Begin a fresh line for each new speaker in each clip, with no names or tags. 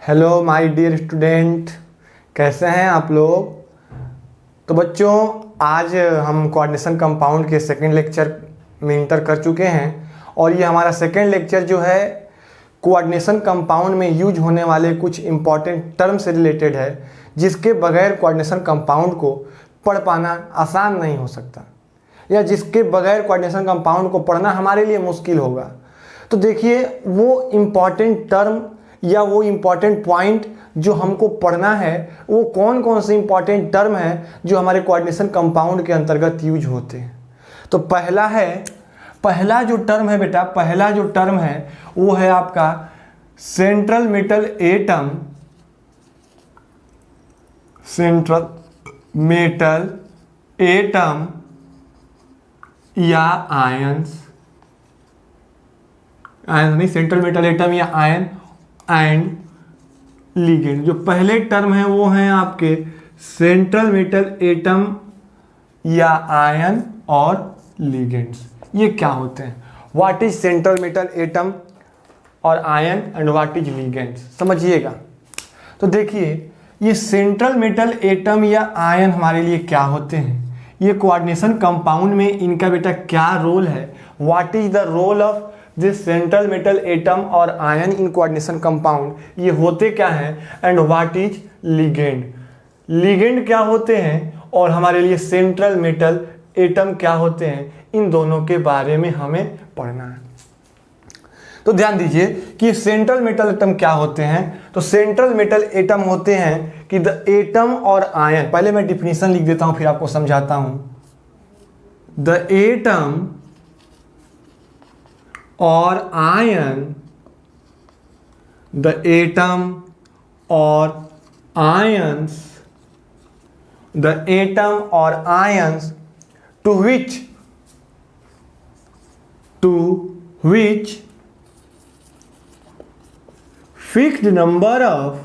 Hello my dear student, कैसे हैं आप लोग। तो बच्चों, आज हम कोऑर्डिनेशन कंपाउंड के सेकंड लेक्चर में इंटर कर चुके हैं और ये हमारा सेकंड लेक्चर जो है कोऑर्डिनेशन कंपाउंड में यूज होने वाले कुछ इंपॉर्टेंट टर्म से रिलेटेड है, जिसके बगैर कोऑर्डिनेशन कंपाउंड को पढ़ पाना आसान नहीं हो सकता, या जिसके बगैर कोऑर्डिनेशन कंपाउंड को पढ़ना हमारे लिए मुश्किल होगा। तो देखिए, वो इम्पॉर्टेंट टर्म या वो इम्पॉर्टेंट पॉइंट जो हमको पढ़ना है, वो कौन कौन से इम्पॉर्टेंट टर्म है जो हमारे कोऑर्डिनेशन कंपाउंड के अंतर्गत यूज होते हैं। तो पहला जो टर्म है बेटा, पहला जो टर्म है वो है आपका central metal atom. Central metal atom या आयंस, आयन नहीं, सेंट्रल मेटल एटम या आयन एंड लिगेंड। जो पहले टर्म है वो हैं आपके सेंट्रल मेटल एटम या आयन और लिगेंड्स। ये क्या होते हैं? What is central metal atom और ion and what is ligands, समझिएगा। तो देखिए, ये सेंट्रल मेटल एटम या आयन हमारे लिए क्या होते हैं, ये कोऑर्डिनेशन कंपाउंड में इनका बेटा क्या रोल है, what is the role of this central metal atom और आयन इन कोऑर्डिनेशन कंपाउंड, ये होते क्या हैं, and what is ligand, ligand क्या होते हैं और हमारे लिए सेंट्रल मेटल एटम क्या होते हैं, इन दोनों के बारे में हमें पढ़ना है। तो ध्यान दीजिए कि सेंट्रल मेटल एटम क्या होते हैं। तो सेंट्रल मेटल एटम होते हैं कि द एटम और आयन, पहले मैं डिफिनीशन लिख देता हूं फिर आपको समझाता हूं। द एटम और ion, the atom or ions, the atom or ions to which fixed number of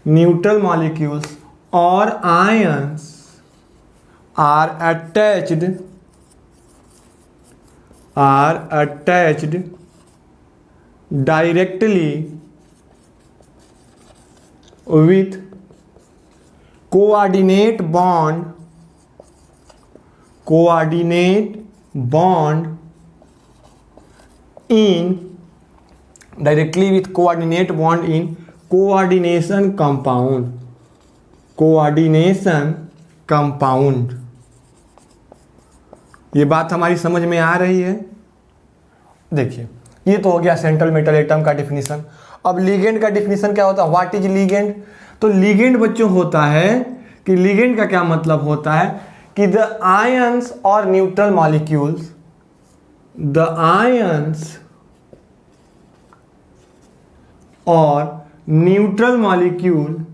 neutral molecules or ions are attached directly with coordinate bond in coordination compound। ये बात हमारी समझ में आ रही है। देखिए, ये तो हो गया सेंट्रल मेटल एटम का डिफिनीशन। अब लिगेंड का डिफिनीशन क्या होता है, व्हाट इज लिगेंड। तो लिगेंड बच्चों होता है कि लिगेंड का क्या मतलब होता है कि द आयंस और न्यूट्रल मॉलिक्यूल्स, द आयंस और neutral molecule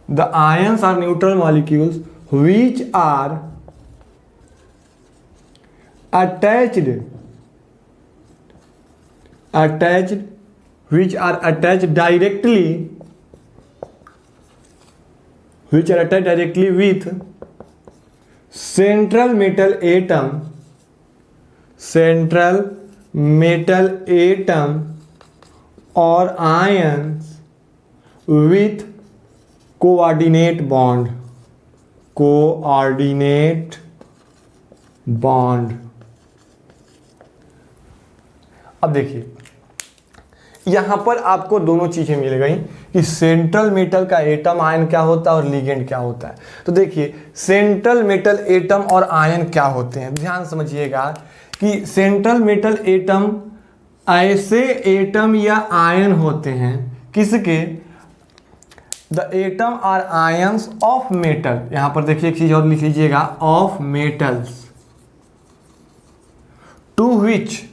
the ions are neutral molecules which are attached directly with central metal atom or ions with coordinate bond। अब देखिए, यहां पर आपको दोनों चीजें मिल गई कि सेंट्रल मेटल का एटम आयन क्या होता है और लिगेंड क्या होता है। तो देखिए, सेंट्रल मेटल एटम और आयन क्या होते हैं, ध्यान समझिएगा कि सेंट्रल मेटल एटम ऐसे एटम या आयन होते हैं, किसके, the atom or ions of metal. यहां पर देखिए एक चीज और लिख लीजिएगा, of metals to which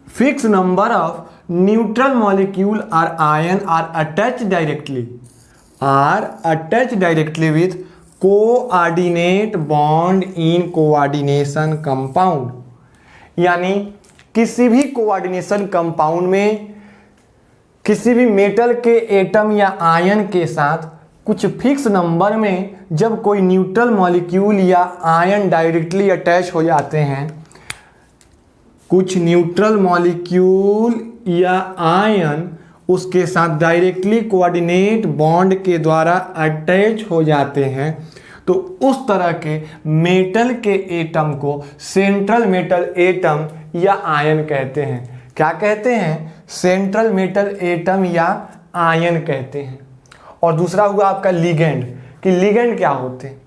fix number of neutral molecule or ion are attached directly with coordinate bond in coordination compound. यानी किसी भी कोऑर्डिनेशन कंपाउंड में किसी भी मेटल के एटम या आयन के साथ कुछ फिक्स नंबर में जब कोई न्यूट्रल मॉलिक्यूल या आयन डायरेक्टली अटैच हो जाते हैं, कुछ न्यूट्रल मॉलिक्यूल या आयन उसके साथ डायरेक्टली कोऑर्डिनेट बॉन्ड के द्वारा अटैच हो जाते हैं, तो उस तरह के मेटल के एटम को सेंट्रल मेटल एटम या आयन कहते हैं। क्या कहते हैं? सेंट्रल मेटल एटम या आयन कहते हैं। और दूसरा हुआ आपका लिगेंड, कि लिगेंड क्या होते हैं।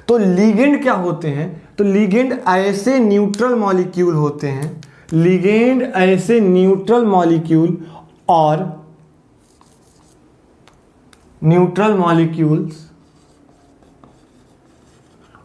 तो लिगेंड क्या होते हैं? तो लिगेंड ऐसे न्यूट्रल मॉलिक्यूल होते हैं, लिगेंड ऐसे न्यूट्रल मॉलिक्यूल और न्यूट्रल मॉलिक्यूल्स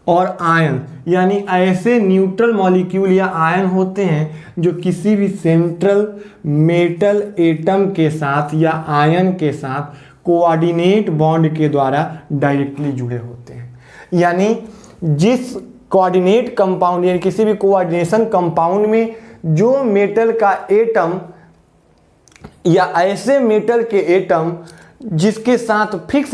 और आयन, यानी ऐसे न्यूट्रल मॉलिक्यूल या आयन होते हैं जो किसी भी सेंट्रल मेटल एटम के साथ या आयन के साथ कोऑर्डिनेट बॉन्ड के द्वारा डायरेक्टली जुड़े होते हैं। यानी जिस कोऑर्डिनेट कंपाउंड यानी किसी भी कोऑर्डिनेशन कंपाउंड में जो मेटल का एटम या ऐसे मेटल के एटम जिसके साथ फिक्स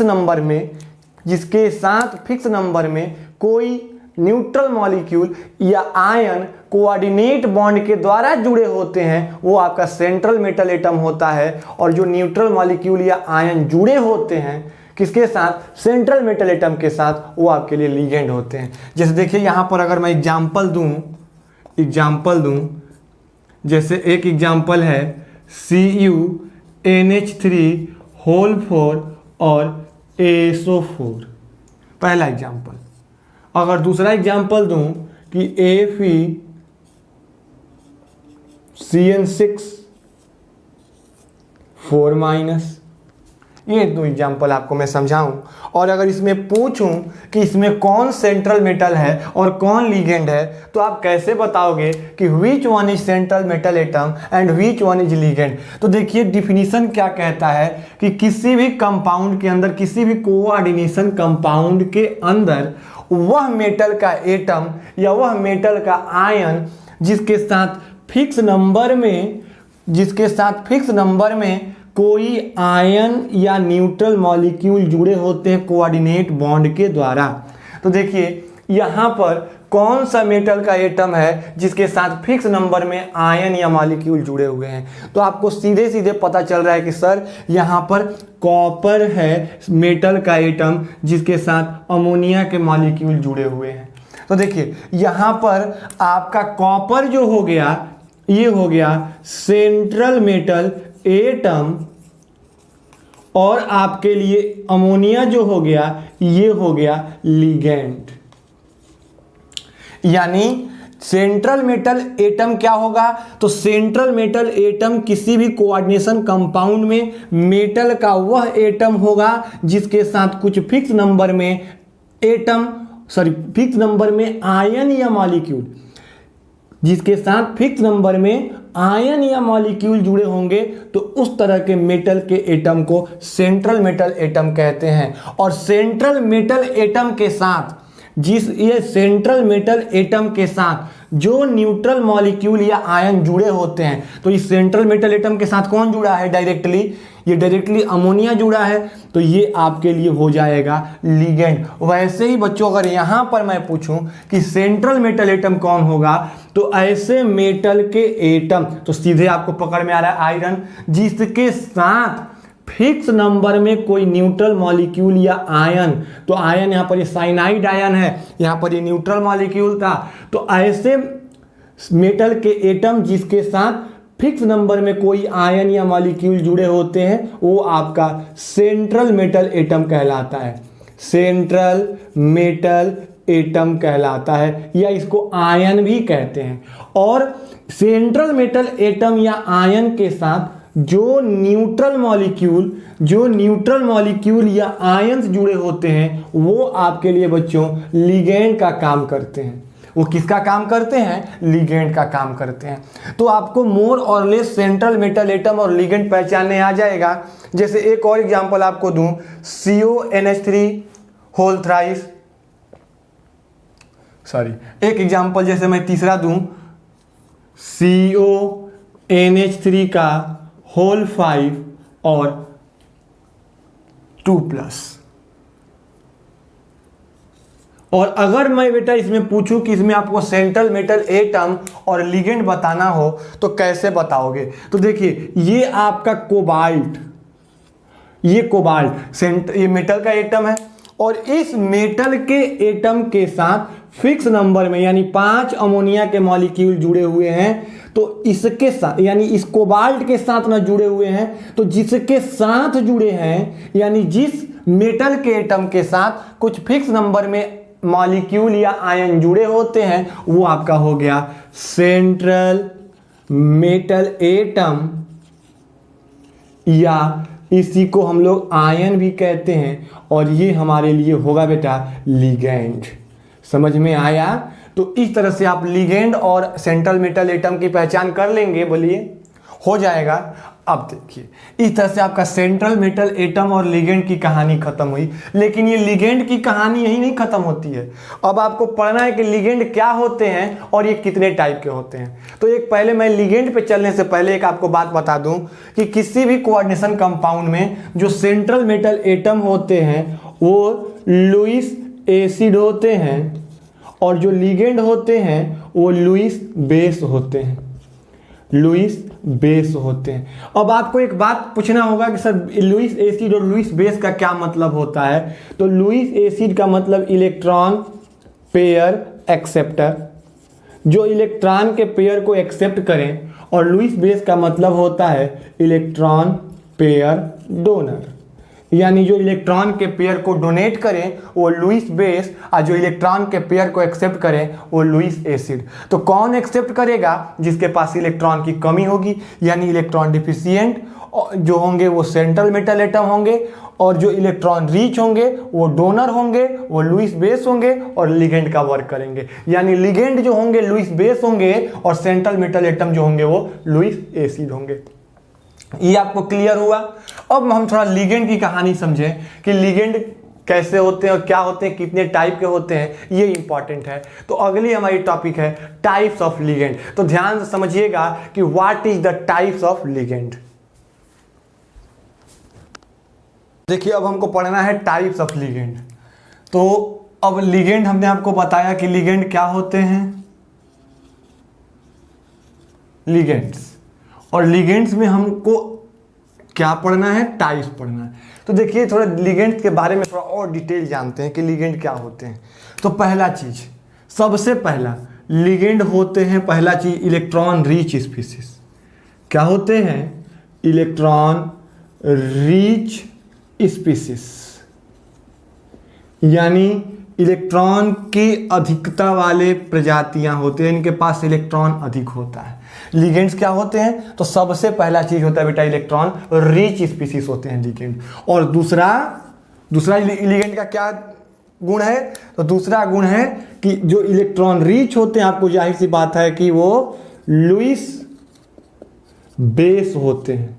नंबर में कोई न्यूट्रल मॉलिक्यूल या आयन कोऑर्डिनेट बॉन्ड के द्वारा जुड़े होते हैं, वो आपका सेंट्रल मेटल एटम होता है। और जो न्यूट्रल मॉलिक्यूल या आयन जुड़े होते हैं किसके साथ? सेंट्रल मेटल एटम के साथ, वो आपके लिए लिगेंड होते हैं। जैसे देखिए यहाँ पर अगर मैं एग्जाम्पल दूं, जैसे एक एग्जाम्पल है CuNH3 और ASO4, पहला एग्जाम्पल। अगर दूसरा एग्जाम्पल दूं कि FeCN6 ये दो एग्जाम्पल आपको मैं समझाऊं। और अगर इसमें पूछूं कि इसमें कौन सेंट्रल मेटल है और कौन लिगेंड है, तो आप कैसे बताओगे कि which one is central metal atom and which one is ligand? तो देखिए डिफिनीशन क्या कहता है कि किसी भी कंपाउंड के अंदर, किसी भी कोऑर्डिनेशन कंपाउंड के अंदर वह मेटल का एटम या वह मेटल का आयन जिसके साथ फिक्स नंबर में कोई आयन या न्यूट्रल मॉलिक्यूल जुड़े होते हैं कोऑर्डिनेट बॉन्ड के द्वारा। तो देखिए यहाँ पर कौन सा मेटल का एटम है जिसके साथ फिक्स नंबर में आयन या मॉलिक्यूल जुड़े हुए हैं? तो आपको सीधे सीधे पता चल रहा है कि सर यहाँ पर कॉपर है मेटल का एटम जिसके साथ अमोनिया के मॉलिक्यूल जुड़े हुए हैं। तो देखिए यहाँ पर आपका कॉपर जो हो गया, ये हो गया सेंट्रल मेटल एटम, और आपके लिए अमोनिया जो हो गया ये हो गया लिगेंड। यानी सेंट्रल मेटल एटम क्या होगा? तो सेंट्रल मेटल एटम किसी भी कोऑर्डिनेशन कंपाउंड में मेटल का वह एटम होगा जिसके साथ कुछ फिक्स नंबर में आयन या मॉलिक्यूल, जिसके साथ फिक्स नंबर में आयन या मॉलिक्यूल जुड़े होंगे, तो उस तरह के मेटल के एटम को सेंट्रल मेटल एटम कहते हैं। और सेंट्रल मेटल एटम के साथ सेंट्रल मेटल एटम के साथ जो न्यूट्रल मॉलिक्यूल या आयन जुड़े होते हैं, तो इस सेंट्रल मेटल एटम के साथ कौन जुड़ा है डायरेक्टली? ये डायरेक्टली अमोनिया जुड़ा है, तो ये आपके लिए हो जाएगा लिगेंड। वैसे ही बच्चों अगर यहाँ पर मैं पूछूं कि सेंट्रल मेटल एटम कौन होगा, तो ऐसे मेटल के एटम, तो सीधे आपको पकड़ में आ रहा है आयरन, जिसके साथ फिक्स नंबर में कोई न्यूट्रल मॉलिक्यूल या आयन, तो आयन यहाँ पर ये साइनाइड आयन है, यहाँ पर ये न्यूट्रल मॉलिक्यूल था। तो ऐसे मेटल के एटम जिसके साथ फिक्स नंबर में कोई आयन या मॉलिक्यूल जुड़े होते हैं, वो आपका सेंट्रल मेटल एटम कहलाता है। सेंट्रल मेटल एटम कहलाता है, या इसको आयन भी कहते हैं। और सेंट्रल मेटल एटम या आयन के साथ जो न्यूट्रल मॉलिक्यूल या आयंस जुड़े होते हैं, वो आपके लिए बच्चों लिगेंड का काम करते हैं। वो किसका काम करते हैं? लिगेंड का काम करते हैं। तो आपको मोर और लेस सेंट्रल मेटल एटम और लिगेंड पहचानने आ जाएगा। जैसे एक और एग्जांपल आपको दूं, CONH3 सॉरी, एक एग्जांपल जैसे मैं तीसरा दूं, CONH3 का होल 5 और 2+। और अगर मैं बेटा इसमें पूछूं कि इसमें आपको सेंट्रल मेटल एटम और लिगेंड बताना हो तो कैसे बताओगे? तो देखिए, ये आपका कोबाल्ट, ये मेटल का एटम है और इस मेटल के एटम के साथ फिक्स नंबर में यानी 5 अमोनिया के मॉलिक्यूल जुड़े हुए हैं। तो इसके साथ यानी इस कोबाल्ट के साथ ना जुड़े हुए हैं, तो जिसके साथ जुड़े हैं यानी जिस मेटल के एटम के साथ कुछ फिक्स नंबर में मॉलिक्यूल या आयन जुड़े होते हैं, वो आपका हो गया सेंट्रल मेटल एटम, या इसी को हम लोग आयन भी कहते हैं। और ये हमारे लिए होगा बेटा लिगेंड। समझ में आया? तो इस तरह से आप लिगेंड और सेंट्रल मेटल एटम की पहचान कर लेंगे, बोलिए हो जाएगा। अब देखिए, इस तरह से आपका सेंट्रल मेटल एटम और लिगेंड की कहानी खत्म हुई। लेकिन ये लिगेंड की कहानी यही नहीं खत्म होती है, अब आपको पढ़ना है कि लिगेंड क्या होते हैं और ये कितने टाइप के होते हैं। तो एक पहले मैं लिगेंड पे चलने से पहले एक आपको बात बता दूं कि किसी भी कोऑर्डिनेशन कंपाउंड में जो सेंट्रल मेटल एटम होते हैं वो लुईस एसिड होते हैं और जो लिगेंड होते हैं वो लुईस बेस होते हैं, लुईस बेस होते हैं। अब आपको एक बात पूछना होगा कि सर लुईस एसिड और लुईस बेस का क्या मतलब होता है? तो लुईस एसिड का मतलब इलेक्ट्रॉन पेयर एक्सेप्टर, जो इलेक्ट्रॉन के पेयर को एक्सेप्ट करें, और लुईस बेस का मतलब होता है इलेक्ट्रॉन पेयर डोनर, यानी जो इलेक्ट्रॉन के पेयर को डोनेट करें वो लुईस बेस, और जो इलेक्ट्रॉन के पेयर को एक्सेप्ट करें वो लुईस एसिड। तो कौन एक्सेप्ट करेगा? जिसके पास इलेक्ट्रॉन की कमी होगी, यानी इलेक्ट्रॉन डिफिशिएंट जो होंगे वो सेंट्रल मेटल एटम होंगे, और जो इलेक्ट्रॉन रिच होंगे वो डोनर होंगे, वो लुईस बेस होंगे और लिगेंड का वर्क करेंगे। यानी लिगेंड जो होंगे लुईस बेस होंगे और सेंट्रल मेटल एटम जो होंगे वो लुईस एसिड होंगे। ये आपको क्लियर हुआ? अब हम थोड़ा लिगेंड की कहानी समझें कि लिगेंड कैसे होते हैं और क्या होते हैं, कितने टाइप के होते हैं, ये इंपॉर्टेंट है। तो अगली हमारी टॉपिक है टाइप्स ऑफ लिगेंड। तो ध्यान से समझिएगा कि what is the types of ligand. देखिए, अब हमको पढ़ना है टाइप्स ऑफ लिगेंड। तो अब लिगेंड हमने आपको बताया कि लिगेंड क्या होते हैं, लिगेंड्स, और लिगेंड्स में हमको क्या पढ़ना है? टाइप्स पढ़ना है। तो देखिए, थोड़ा लिगेंड्स के बारे में थोड़ा और डिटेल जानते हैं कि लिगेंड क्या होते हैं। तो पहला चीज, सबसे पहला लिगेंड होते हैं, पहला चीज इलेक्ट्रॉन रिच स्पीसीज। क्या होते हैं? इलेक्ट्रॉन रिच स्पीसीज, यानी इलेक्ट्रॉन की अधिकता वाले प्रजातियां होते हैं, इनके पास इलेक्ट्रॉन अधिक होता है। लिगेंड्स क्या होते हैं? तो सबसे पहला चीज होता है बेटा इलेक्ट्रॉन रिच स्पीसीज होते हैं लिगेंड। और दूसरा लिगेंड का क्या गुण है? तो दूसरा गुण है कि जो इलेक्ट्रॉन रिच होते हैं, आपको जाहिर सी बात है कि वो लुईस बेस होते हैं,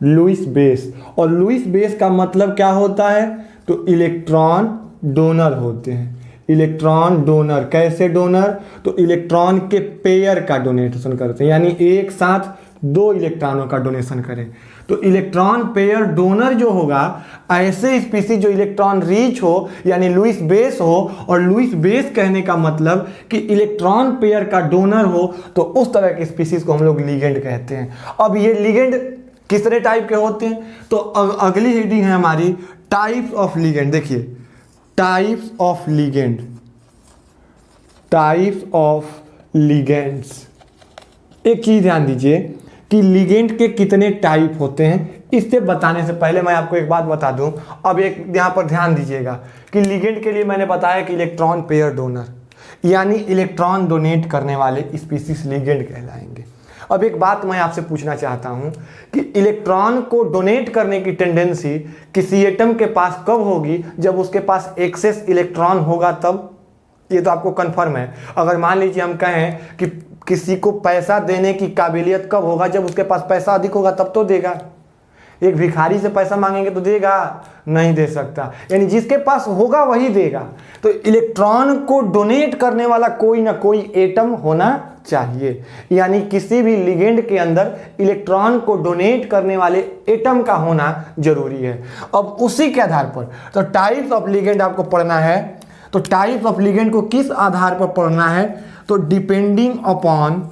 लुईस बेस। और लुईस बेस का मतलब क्या होता है? तो इलेक्ट्रॉन डोनर होते हैं, इलेक्ट्रॉन डोनर। कैसे डोनर? तो इलेक्ट्रॉन के पेयर का डोनेशन करते हैं, यानी एक साथ 2 इलेक्ट्रॉनों का डोनेशन करें। तो इलेक्ट्रॉन पेयर डोनर जो होगा, ऐसे स्पीसीज जो इलेक्ट्रॉन रिच हो यानी लुईस बेस हो, और लुईस बेस कहने का मतलब कि इलेक्ट्रॉन पेयर का डोनर हो, तो उस तरह के स्पीसीज को हम लोग लिगेंड कहते हैं। अब ये लिगेंड कितने टाइप के होते हैं? तो अगली हेडिंग है हमारी टाइप्स ऑफ लिगेंड। देखिए, types of ligand, types of ligands. एक चीज ध्यान दीजिए कि लिगेंड के कितने टाइप होते हैं, इससे बताने से पहले मैं आपको एक बात बता दूं। अब एक यहां पर ध्यान दीजिएगा कि लिगेंड के लिए मैंने बताया कि इलेक्ट्रॉन पेयर डोनर, यानी इलेक्ट्रॉन डोनेट करने वाले स्पीसीज लिगेंड कहलाएंगे। अब एक बात मैं आपसे पूछना चाहता हूं कि इलेक्ट्रॉन को डोनेट करने की टेंडेंसी किसी एटम के पास कब होगी? जब उसके पास एक्सेस इलेक्ट्रॉन होगा तब। ये तो आपको कंफर्म है। अगर मान लीजिए हम कहें कि किसी को पैसा देने की काबिलियत कब होगा? जब उसके पास पैसा अधिक होगा तब तो देगा। एक भिखारी से पैसा मांगेंगे तो देगा? नहीं दे सकता। यानी जिसके पास होगा वही देगा। तो इलेक्ट्रॉन को डोनेट करने वाला कोई ना कोई एटम होना चाहिए, यानी किसी भी लिगेंड के अंदर इलेक्ट्रॉन को डोनेट करने वाले एटम का होना जरूरी है। अब उसी के आधार पर तो टाइप्स ऑफ लिगेंड आपको पढ़ना है। तो टाइप्स ऑफ लिगेंड को किस आधार पर पढ़ना है? तो depending upon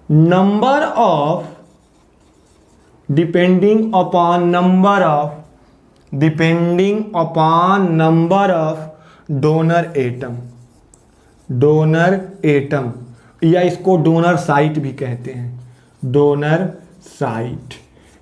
number of donor atom या इसको डोनर साइट भी कहते हैं, डोनर साइट।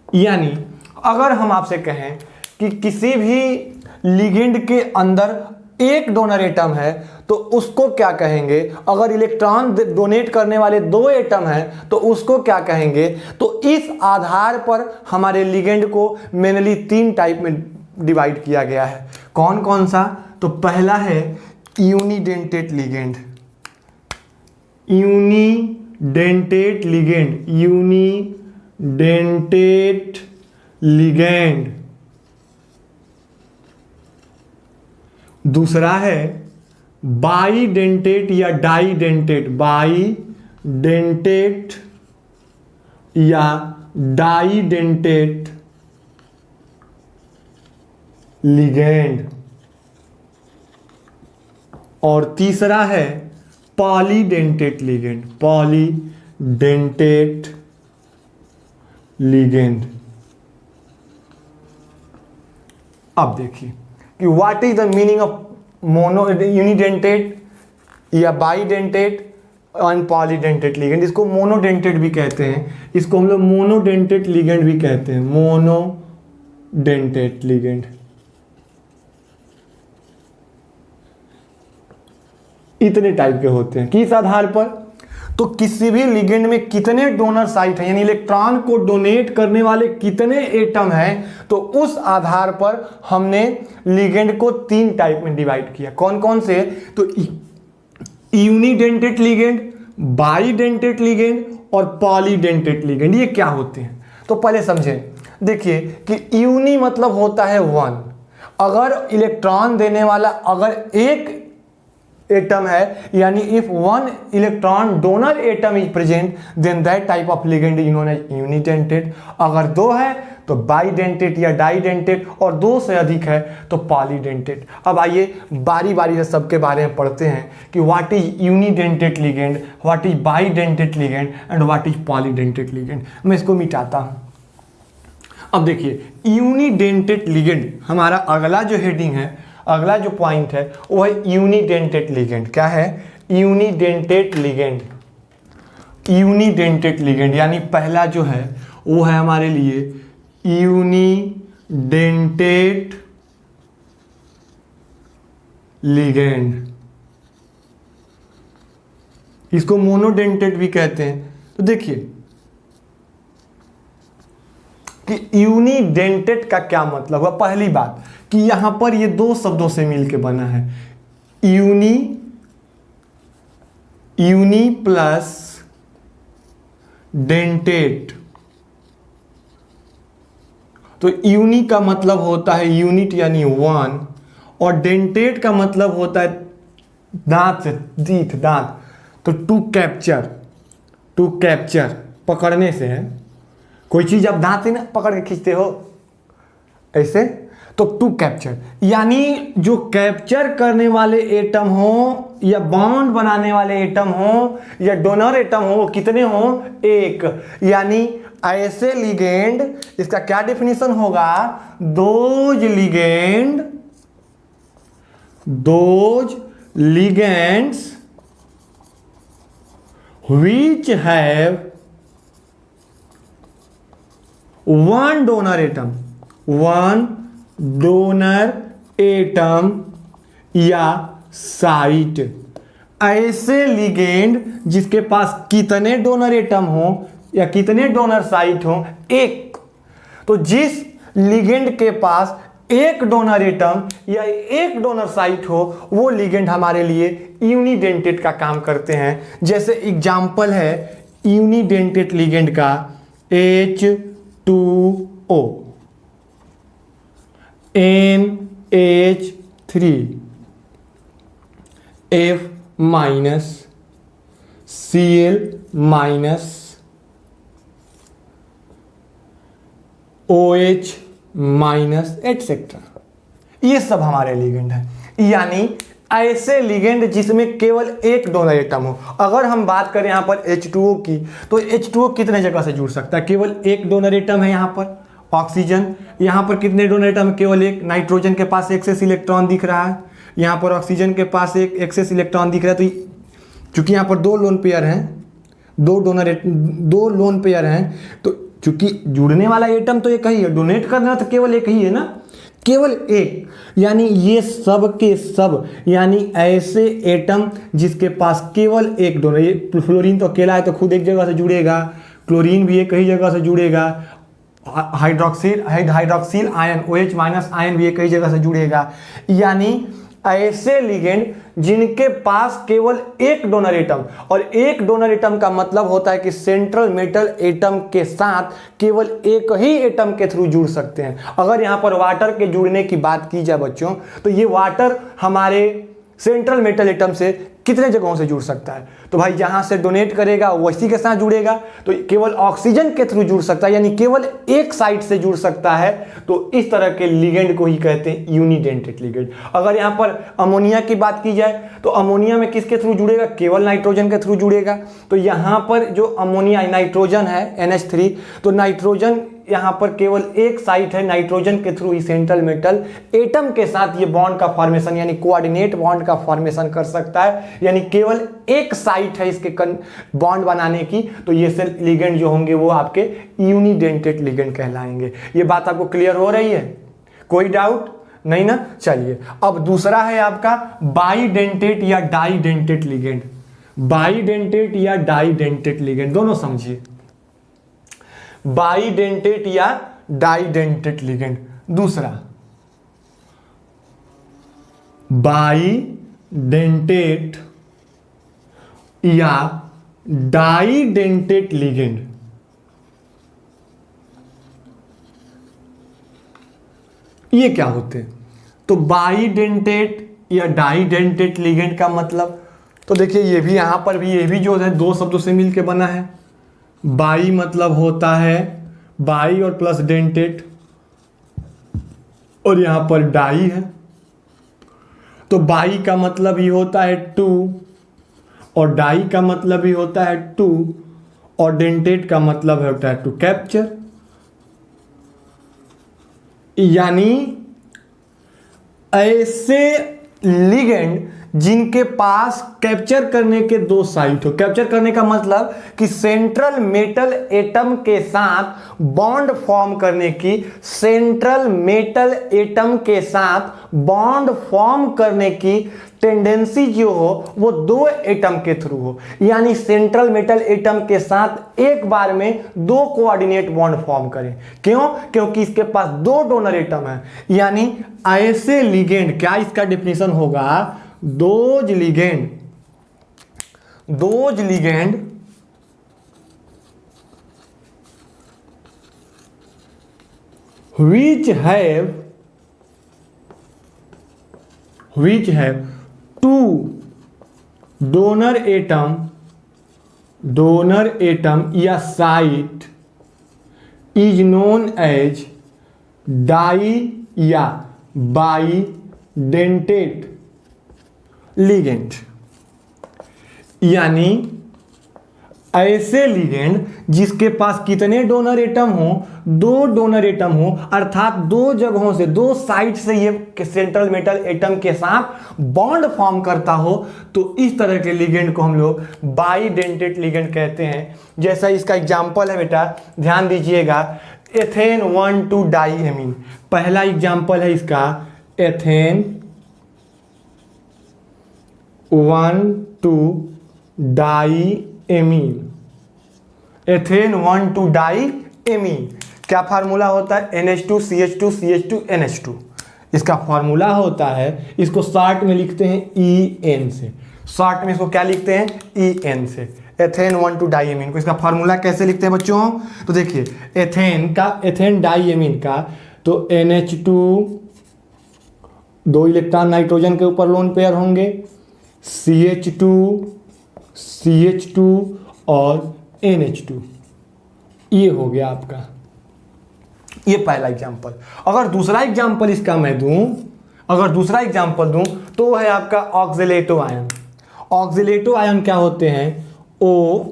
यानी अगर हम आपसे कहें कि किसी भी लिगेंड के अंदर एक डोनर एटम है तो उसको क्या कहेंगे? अगर इलेक्ट्रॉन डोनेट करने वाले 2 एटम हैं तो उसको क्या कहेंगे? तो इस आधार पर हमारे लिगेंड को मेनली 3 टाइप में डिवाइड किया गया है। कौन कौन सा? तो पहला है यूनिडेंटेट लिगेंड, यूनिडेंटेट लिगेंड। दूसरा है बाइडेंटेट या डाइडेंटेट, बाइडेंटेट या डाइडेंटेट लिगेंड। और तीसरा है पॉलीडेंटेट लिगेंड, पॉलीडेंटेट लिगेंड। अब देखिए कि what is the meaning of unidentate या बाइडेंटेट एंड पॉलीडेंटेट लिगेंड। इसको मोनोडेंटेट भी कहते हैं, इसको हम लोग मोनोडेंटेट लिगेंड भी कहते हैं, मोनोडेंटेट लिगेंड। इतने टाइप के होते हैं। किस आधार पर? तो किसी भी लिगेंड में कितने डोनर साइट हैं, यानी इलेक्ट्रॉन को डोनेट करने वाले कितने एटम हैं, तो उस आधार पर हमने लिगेंड को 3 टाइप में डिवाइड किया। कौन कौन से? तो यूनिडेंटेट लिगेंड, बाइडेंटेट लिगेंड और पॉलीडेंटेट लिगेंड। ये क्या होते हैं? तो पहले समझें। देखिए कि यूनि मतलब होता है 1। अगर इलेक्ट्रॉन देने वाला अगर एक एटम है, यानी if 1 electron donor atom is present then that type of ligand is known as unidentate. अगर 2 है तो बाइडेंटेट या डाइडेंटेट, और 2 से अधिक है तो पॉलीडेंटेट। अब आइए बारी बारी से सबके बारे में पढ़ते हैं कि what is unidentate ligand, what is bidentate ligand and what is polydentate ligand. मैं इसको मिटाता हूं। अब देखिए यूनिडेंटेट लिगेंड, हमारा अगला जो हेडिंग है, अगला जो पॉइंट है वो है यूनिडेंटेट लिगेंड। क्या है? Unidentate ligand. यूनिडेंटेट लिगेंड यानी पहला जो है वो है हमारे लिए यूनिडेंटेट लिगेंड। इसको मोनोडेंटेट भी कहते हैं। तो देखिए कि यूनिडेंटेट का क्या मतलब हुआ। पहली बात कि यहां पर ये 2 शब्दों से मिलकर बना है, यूनी प्लस डेंटेट। तो यूनी का मतलब होता है यूनिट यानी 1, और डेंटेट का मतलब होता है दांत से, दीथ, दांत। तो टू कैप्चर पकड़ने से है। कोई चीज आप दांत से ना पकड़ के खींचते हो ऐसे, तो टू कैप्चर यानी जो कैप्चर करने वाले एटम हो या बॉन्ड बनाने वाले एटम हो या डोनर एटम हो, वो कितने हो? 1। यानी ऐसे लिगेंड, इसका क्या डेफिनेशन होगा? Those ligands which have one donor atom या साइट। ऐसे लिगेंड जिसके पास कितने डोनर एटम हो या कितने डोनर साइट हो? 1। तो जिस लिगेंड के पास एक डोनर एटम या एक डोनर साइट हो, वो लिगेंड हमारे लिए यूनिडेंटेट का काम करते हैं। जैसे एग्जाम्पल है यूनिडेंटेट लिगेंड का H2O, NH3, F minus, Cl minus, OH minus etcetera, ये सब हमारे लिगेंड है। यानी ऐसे लिगेंड जिसमें केवल एक डोनर एटम हो। अगर हम बात करें यहाँ पर H2O की, तो H2O कितने जगह से जुड़ सकता है? केवल एक डोनर एटम है यहाँ पर, ऑक्सीजन। यहाँ पर कितने डोनर एटम? केवल एक। नाइट्रोजन के पास एक्सेस इलेक्ट्रॉन दिख रहा है, यहाँ पर ऑक्सीजन के पास एक एक्सेस इलेक्ट्रॉन दिख रहा है। तो चूंकि यहाँ पर दो लोन पेयर हैं, दो लोन पेयर हैं, तो चूंकि जुड़ने वाला एटम तो एक ही है, डोनेट करना तो केवल एक ही है ना, केवल एक। यानी ये सब के सब, यानी ऐसे एटम जिसके पास केवल एक डोनर, ये फ्लोरीन तो अकेला है तो खुद एक जगह से जुड़ेगा, क्लोरीन भी एक ही जगह से जुड़ेगा, hydroxyl ion OH minus ion भी एक ही जगह से जुड़ेगा। यानी ऐसे लिगेंड जिनके पास केवल एक डोनर एटम, और एक डोनर एटम का मतलब होता है कि सेंट्रल मेटल एटम के साथ केवल एक ही एटम के थ्रू जुड़ सकते हैं। अगर यहाँ पर वाटर के जुड़ने की बात की जाए बच्चों, तो ये वाटर हमारे सेंट्रल मेटल एटम से कितने जगहों से जुड़ सकता है? तो भाई जहां से डोनेट करेगा वैसी के साथ जुड़ेगा, तो केवल ऑक्सीजन के थ्रू जुड़ सकता है, यानी केवल एक साइड से जुड़ सकता है। तो इस तरह के लिगेंड को ही कहते हैं यूनिडेंटेट लिगेंड। अगर यहाँ पर अमोनिया की बात की जाए, तो अमोनिया में किसके थ्रू जुड़ेगा? केवल नाइट्रोजन के थ्रू जुड़ेगा। तो यहाँ पर जो अमोनिया नाइट्रोजन है NH3, तो नाइट्रोजन यहाँ पर केवल एक साइट है, नाइट्रोजन के थ्रू ही सेंट्रल मेटल एटम के साथ ये बॉन्ड का फॉर्मेशन यानी कोऑर्डिनेट बॉन्ड का फॉर्मेशन कर सकता है। यानी केवल एक साइट है इसके बॉन्ड बनाने की। तो ये सेल लिगेंड जो होंगे वो आपके यूनिडेंटेट लिगेंड कहलाएंगे। ये बात आपको क्लियर हो रही है? कोई डाउट नहीं ना? चलिए अब दूसरा है आपका बाइडेंटेट या डाइडेंटेट लिगेंड। बाइडेंटेट या डाइडेंटेट लिगेंड दोनों समझिए। बाइडेंटेट या डाइडेंटेट लिगेंड। दूसरा बाइडेंटेट या डाइडेंटेट लिगेंड। ये क्या होते हैं? तो बाइडेंटेट या डाइडेंटेट लिगेंड का मतलब, तो देखिए ये भी यहां पर भी, ये भी जो है दो शब्दों से मिलकर बना है। बाई मतलब होता है बाई और प्लस डेंटेट, और यहां पर डाई है। तो बाई का मतलब ही होता है टू, और डाई का मतलब ही होता है टू, और डेंटेट का मतलब होता है टू कैप्चर। यानी ऐसे लिगेंड जिनके पास कैप्चर करने के दो साइट हो। कैप्चर करने का मतलब कि सेंट्रल मेटल एटम के साथ बॉन्ड फॉर्म करने की, सेंट्रल मेटल एटम के साथ बॉन्ड फॉर्म करने की टेंडेंसी जो हो वो दो एटम के थ्रू हो। यानी सेंट्रल मेटल एटम के साथ एक बार में दो कोऑर्डिनेट बॉन्ड फॉर्म करें। क्यों? क्योंकि इसके पास दो डोनर एटम है। यानी ऐसे लिगेंड, क्या इसका डेफिनेशन होगा? Those ligand which have two donor atom या site is known as di या बाइडेंटेट लिगेंड। यानी ऐसे लिगेंड जिसके पास कितने डोनर एटम हो? दो डोनर एटम हो, अर्थात दो जगहों से, दो साइड से ये सेंट्रल मेटल एटम के साथ बॉन्ड फॉर्म करता हो। तो इस तरह के लिगेंड को हम लोग बाइडेंटेट लिगेंड कहते हैं। जैसा इसका एग्जांपल है बेटा, ध्यान दीजिएगा, एथेन 1,2 डाईएमीन। पहला एग्जांपल है इसका एथेन 1,2 डाईएमीन। एथेन 1,2 डाईएमीन क्या फार्मूला होता है? NH2 CH2 CH2 NH2। इसका फॉर्मूला होता है, इसको शॉर्ट में लिखते हैं EN से। शॉर्ट में इसको क्या लिखते हैं? EN से, एथेन 1,2 डाइएमीन को। इसका फॉर्मूला कैसे लिखते हैं बच्चों? तो देखिए एथेन डाइएमीन का तो NH2, 2 इलेक्ट्रॉन नाइट्रोजन के ऊपर लोन पेयर होंगे, CH2 और NH2, ये हो गया आपका। ये पहला एग्जाम्पल। अगर दूसरा एग्जाम्पल इसका मैं दूं, तो है आपका ऑक्सिलेटो आयन। ऑक्सिलेटो आयन क्या होते हैं? O,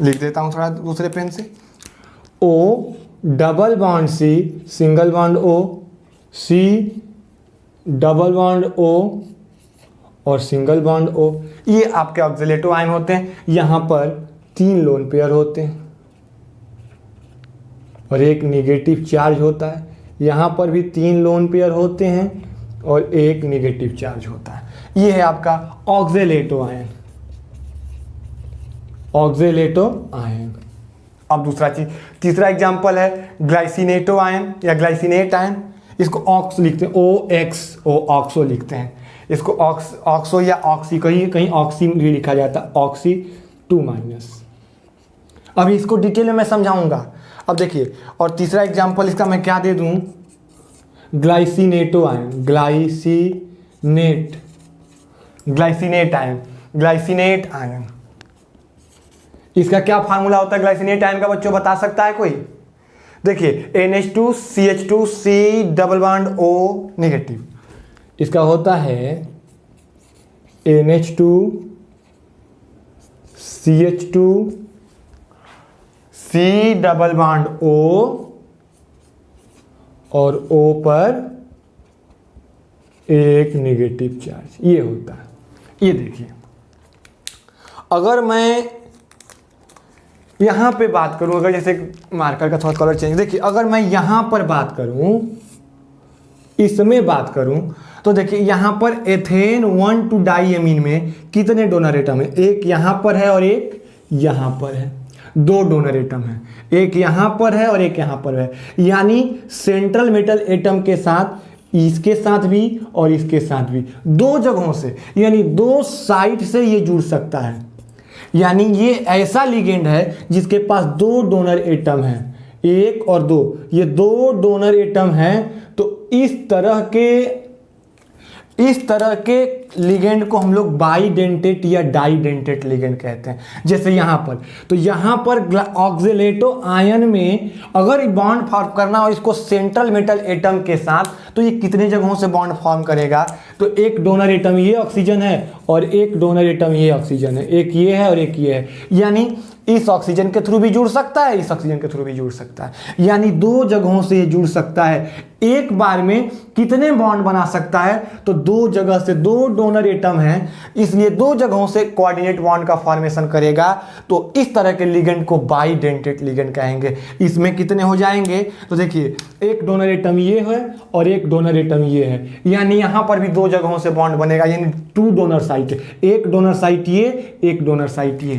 लिख देता हूं थोड़ा दूसरे पेन से, O double bond C single bond O, C double bond O और सिंगल बॉन्ड O, ये आपके ऑक्सिलेटो आयन होते हैं। यहां पर 3 लोन पेयर होते हैं और एक नेगेटिव चार्ज होता है। यहाँ पर भी 3 लोन पेयर होते हैं और एक नेगेटिव चार्ज होता है। ये है आपका ऑक्सिलेटो आयन। अब तीसरा एग्जांपल है ग्लाइसिनेटो आयन या ग्लाइसिनेट आयन। इसको ऑक्स लिखते हैं, ऑक्सो लिखते हैं। इसको ऑक्सो या ऑक्सी, कहीं ऑक्सी भी लिखा जाता है, ऑक्सी 2-। अभी इसको डिटेल में मैं समझाऊंगा। अब देखिए, और तीसरा एग्जांपल इसका मैं क्या दे दूं? Glycinato ion, glycinate ion. इसका क्या फार्मूला होता है ग्लाइसिनेट आयन का बच्चों, बता सकता है कोई? देखिए NH2 CH2 C double bond O negative. इसका होता है NH2 CH2 C double bond O और O पर एक नेगेटिव चार्ज, ये होता है। ये देखिए, अगर मैं यहां पे बात करूं, अगर जैसे मार्कर का थोड़ा कलर चेंज, देखिए अगर मैं यहां पर बात करूं, इसमें बात करूं, तो देखिए यहां पर एथेन 1,2 डाइएमीन में कितने डोनर एटम है? एक यहां पर है और एक यहां पर है। 2 डोनर एटम है, एक यहां पर है और एक यहां पर है। यानी सेंट्रल मेटल एटम के साथ, इसके साथ भी और इसके साथ भी, 2 जगहों से, यानी 2 साइड से ये जुड़ सकता है। यानी ये ऐसा लिगेंड है जिसके पास 2 डोनर एटम है, 1 और 2, ये 2 डोनर एटम हैं। तो इस तरह के लिगेंड को हम लोग बाइडेंटेट या डाइडेंटेट लिगेंड कहते हैं। जैसे यहाँ पर, तो यहाँ पर ऑक्सिलेटो आयन में अगर बॉन्ड फॉर्म करना हो इसको सेंट्रल मेटल एटम के साथ, तो ये कितने जगहों से बॉन्ड फॉर्म करेगा? तो एक डोनर एटम ये ऑक्सीजन है और एक डोनर एटम ये ऑक्सीजन है, एक ये है और एक ये है। यानी इस ऑक्सीजन के थ्रू भी जुड़ सकता है, इस ऑक्सीजन के थ्रू भी जुड़ सकता है। यानी 2 जगहों से ये जुड़ सकता है। एक बार में कितने बॉन्ड बना सकता है? तो 2 जगह से, 2 डोनर एटम हैं, इसलिए 2 जगहों से कोऑर्डिनेट बॉन्ड का फॉर्मेशन करेगा। तो इस तरह के लिगेंड को बाइडेंटेट लिगेंड कहेंगे। इसमें कितने हो जाएंगे? तो देखिए, एक डोनर एटम ये है और एक डोनर एटम ये है, यानी यहां पर भी 2 जगहों से बॉन्ड बनेगा, यानी 2 डोनर साइट, एक डोनर साइट ये, एक डोनर साइट ये।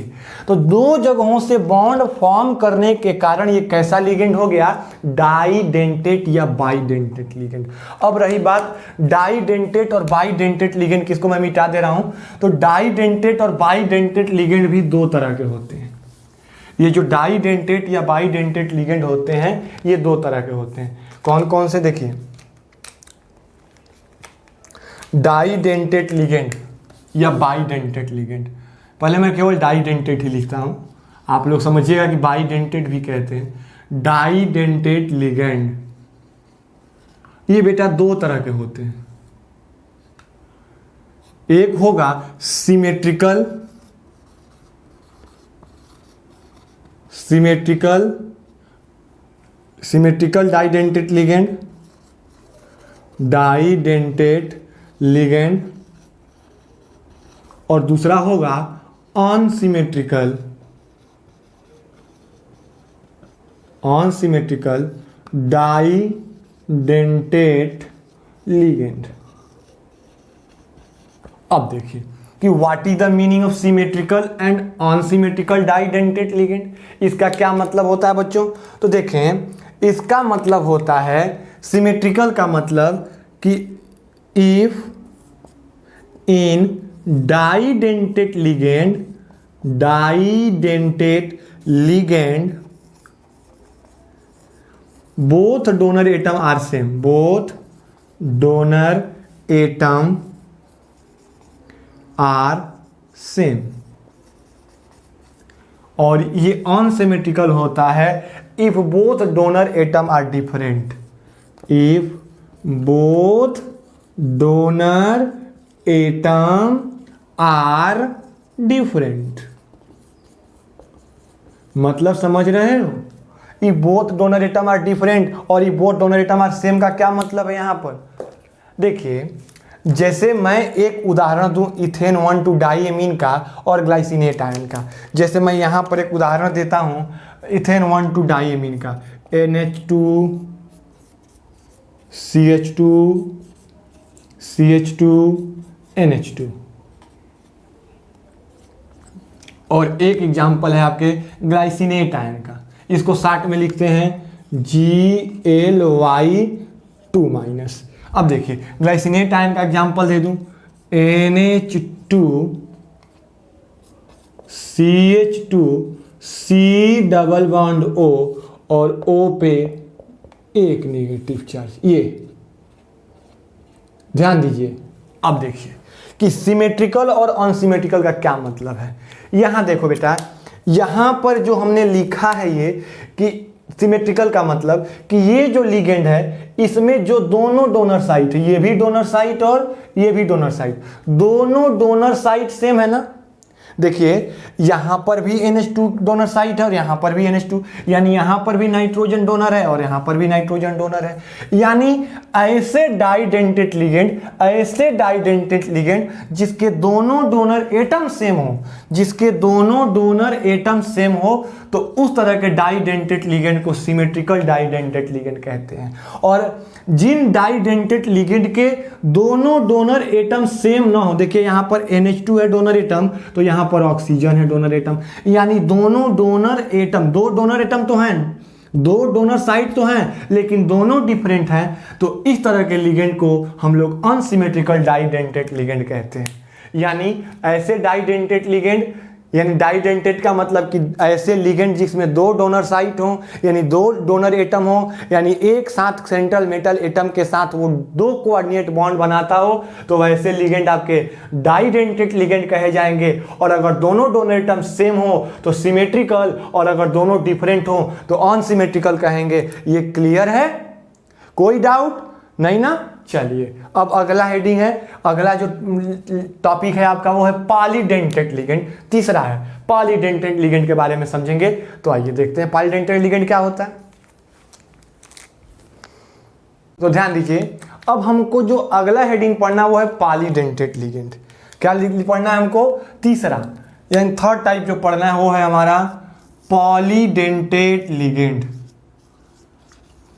तो 2 जगहों से बॉन्ड फॉर्म करने के कारण ये कैसा लिगेंड हो गया? डाइडेंटेट या बाइडेंटेट लिगेंड। अब रही बात डाइडेंटेट और बाइडेंटेट लिगेंड, किसको मैं मिटा दे रहा हूं। तो डाइडेंटेट और बाइडेंटेट लिगेंड भी 2 तरह के होते हैं। ये जो डाइडेंटेट या बाइडेंटेट लिगेंड होते हैं, ये 2 तरह के होते हैं। कौन कौन से? देखिए, डाइडेंटेट लिगेंड या बाइडेंटेट लिगेंड। पहले मैं केवल डाइडेंटेट ही लिखता हूं, आप लोग समझिएगा कि बाइडेंटेट भी कहते हैं। डाइडेंटेट लिगेंड ये बेटा 2 तरह के होते हैं। एक होगा सिमेट्रिकल डाइडेंटेट लिगेंड, और दूसरा होगा अनसिमेट्रिकल डाइडेंटेट लिगेंड। अब देखिए कि what is the meaning of symmetrical and unsymmetrical डाइडेंटेट ligand. इसका क्या मतलब होता है बच्चों? तो देखें, इसका मतलब होता है, सिमेट्रिकल का मतलब कि if in डाइडेंटेट ligand both donor atom are same, both donor atom are same, और ये अनसिमेट्रिकल होता है if both donor atom are different, if both donor atom are different। मतलब समझ रहे हो? if both donor atom are different और if both donor atom are same का क्या मतलब है यहां पर? देखिए, जैसे मैं एक उदाहरण दूं इथेन 1,2 डाइएमीन का और ग्लाइसिनेट आयन का। जैसे मैं यहां पर एक उदाहरण देता हूं इथेन 1,2 डाइएमीन का, NH2 CH2 CH2 NH2, और एक एग्जाम्पल है आपके ग्लाइसिनेट आयन का, इसको शार्ट में लिखते हैं GLY2-। अब देखिए ग्लाइसिनेट आयन का एग्जांपल दे दूं, NH2 CH2 C double bond O और O पे एक नेगेटिव चार्ज। ये ध्यान दीजिए। अब देखिए कि सिमेट्रिकल और अनसिमेट्रिकल का क्या मतलब है। यहां देखो बेटा, यहां पर जो हमने लिखा है ये कि सिमेट्रिकल का मतलब कि ये जो लिगेंड है इसमें जो दोनों डोनर साइट है, ये भी डोनर साइट और ये भी डोनर साइट, दोनों डोनर साइट सेम है ना। देखिए यहां पर भी NH2 डोनर साइट है और यहां पर भी NH2, यानी यहां पर भी नाइट्रोजन डोनर है और यहां पर भी नाइट्रोजन डोनर है। यानी ऐसे डाइडेंटेट लिगेंड जिसके दोनों डोनर एटम सेम हो, जिसके दोनों डोनर एटम सेम हो, तो उस तरह के डाइडेंटेट लिगेंड को सिमेट्रिकल डाइडेंटेट लिगेंड कहते हैं। और जिन डाइडेंटेट लिगेंड के दोनों डोनर एटम सेम ना हो, देखिए यहां पर NH2 है डोनर एटम, तो यहां पर ऑक्सीजन है डोनर एटम, यानी दोनों डोनर एटम, दो डोनर एटम तो हैं, दो डोनर साइट तो हैं, लेकिन दोनों डिफरेंट हैं, तो इस तरह के लिगेंड को हम लोग अनसिमेट्रिकल डाइडेंटेट लिगेंड कहते हैं। यानी ऐसे डाइडेंटेट लिगेंड, यानी डाइडेंटेट का मतलब कि ऐसे लिगेंड जिसमें दो डोनर साइट हो, यानी दो डोनर एटम हो, यानी एक साथ सेंट्रल मेटल एटम के साथ वो दो कोऑर्डिनेट बॉन्ड बनाता हो, तो वैसे लिगेंड आपके डाइडेंटेट लिगेंड कहे जाएंगे। और अगर दोनों डोनर एटम सेम हो तो सिमेट्रिकल, और अगर दोनों डिफरेंट हो तो अनसिमेट्रिकल कहेंगे। ये क्लियर है? कोई डाउट नहीं ना? चलिए अब अगला हेडिंग है, अगला जो टॉपिक है आपका वो है पॉलीडेंटेट लिगेंड। तीसरा है पॉलीडेंटेट लिगेंड के बारे में समझेंगे। तो आइए देखते हैं पॉलीडेंटेट लिगेंड क्या होता है। तो ध्यान दीजिए, अब हमको जो अगला हेडिंग पढ़ना वो है पॉलीडेंटेट लिगेंड। क्या पढ़ना है हमको? तीसरा यानी थर्ड टाइप जो पढ़ना है वो है हमारा पॉलीडेंटेट लिगेंड।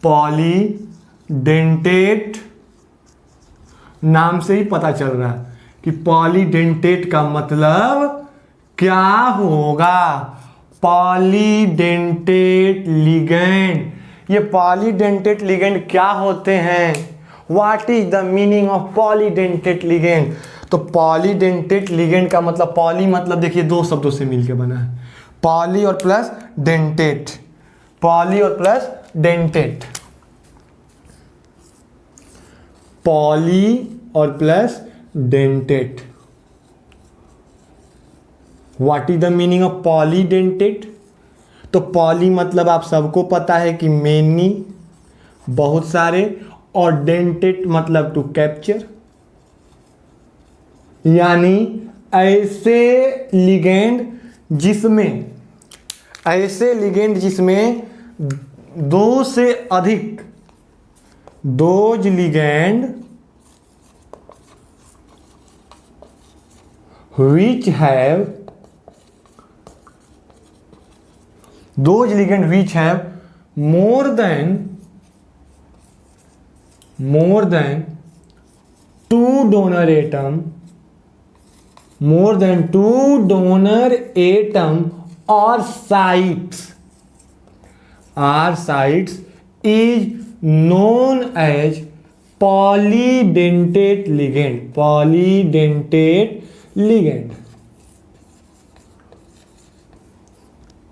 पॉलीडेंटेट नाम से ही पता चल रहा है कि पॉलीडेंटेट का मतलब क्या होगा। पॉलीडेंटेट लिगेंड, ये पॉलीडेंटेट लिगेंड क्या होते हैं? What is the meaning of polydentate ligand? तो पॉलीडेंटेट लिगेंड का मतलब, पॉली मतलब देखिए दो शब्दों से मिलकर बना है, पॉली और प्लस डेंटेट, पॉली और प्लस डेंटेट, पॉली और plus dentate. What is the meaning of polydentate? तो पॉली मतलब आप सबको पता है कि मेनी, बहुत सारे, और डेंटेट मतलब टू कैप्चर, यानी ऐसे लिगेंड जिसमें दो से अधिक, those ligand which have more than two donor atom or sites is known as polydentate ligand, polydentate ligand.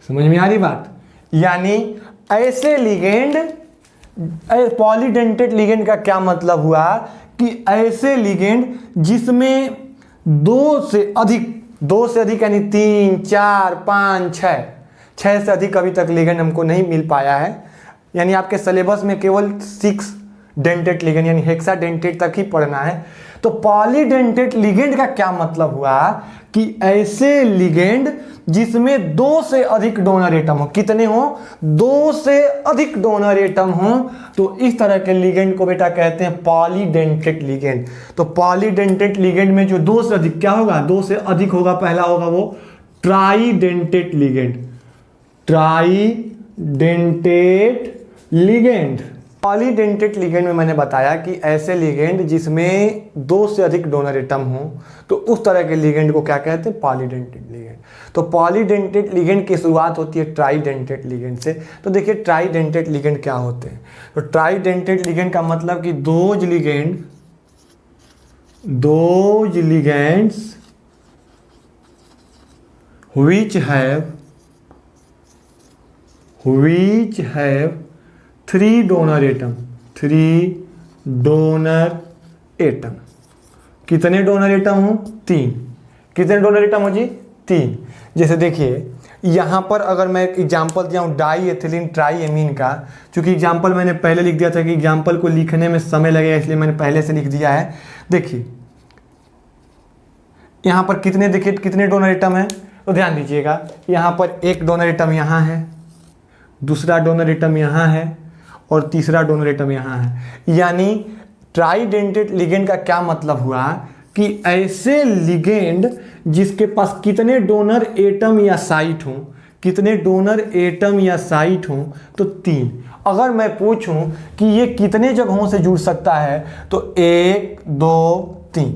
समझ में आ रही बात? यानी ऐसे लिगेंड, पॉलीडेंटेट लिगेंड का क्या मतलब हुआ कि ऐसे लिगेंड जिसमें दो से अधिक यानी 3, 4, 5, 6 से अधिक अभी तक लिगेंड हमको नहीं मिल पाया है। यानी आपके सिलेबस में केवल 6 डेंटेट लिगेंड यानी हेक्सा डेंटेट तक ही पढ़ना है। तो पॉलीडेंटेट लिगेंड का क्या मतलब हुआ कि ऐसे लिगेंड जिसमें 2 से अधिक डोनर एटम हो। कितने हो? 2 से अधिक डोनर एटम हो, तो इस तरह के लिगेंड को बेटा कहते हैं पॉलीडेंटेट लिगेंड। तो पॉलीडेंटेट लिगेंड में जो 2 से अधिक क्या होगा? 2 से अधिक होगा, पहला होगा वो tridentate ligand, tridentate ligand. Polydentate ligand में मैंने बताया कि ऐसे लिगेंड जिसमें 2 से अधिक डोनर एटम हो, तो उस तरह के लिगेंड को क्या कहते हैं? Polydentate ligand. तो पॉलीडेंटेट लिगेंड की शुरुआत होती है ट्राइडेंटेट लिगेंड से। तो देखिए ट्राइडेंटेट लिगेंड क्या होते हैं। तो ट्राइडेंटेट लिगेंड का मतलब कि those ligands which have 3 donor atom, 3 donor atom। कितने डोनर एटम हो? 3। कितने डोनर एटम हो जी? 3। जैसे देखिए यहाँ पर अगर मैं एक एग्जाम्पल दिया हूँ डाई एथिलीन ट्राईएमीन का, चूंकि एग्जाम्पल मैंने पहले लिख दिया था कि एग्जाम्पल को लिखने में समय लगेगा, इसलिए मैंने पहले से लिख दिया है। देखिए यहाँ पर कितने डोनर एटम है? तो ध्यान दीजिएगा, यहाँ पर एक डोनर एटम यहाँ है, दूसरा डोनर एटम यहाँ है और तीसरा डोनर एटम यहाँ है। यानी ट्राइडेंटेट लिगेंड का क्या मतलब हुआ कि ऐसे लिगेंड जिसके पास कितने डोनर एटम या साइट हो, कितने डोनर एटम या साइट हो, तो 3। अगर मैं पूछूं कि ये कितने जगहों से जुड़ सकता है, तो 1, 2, 3।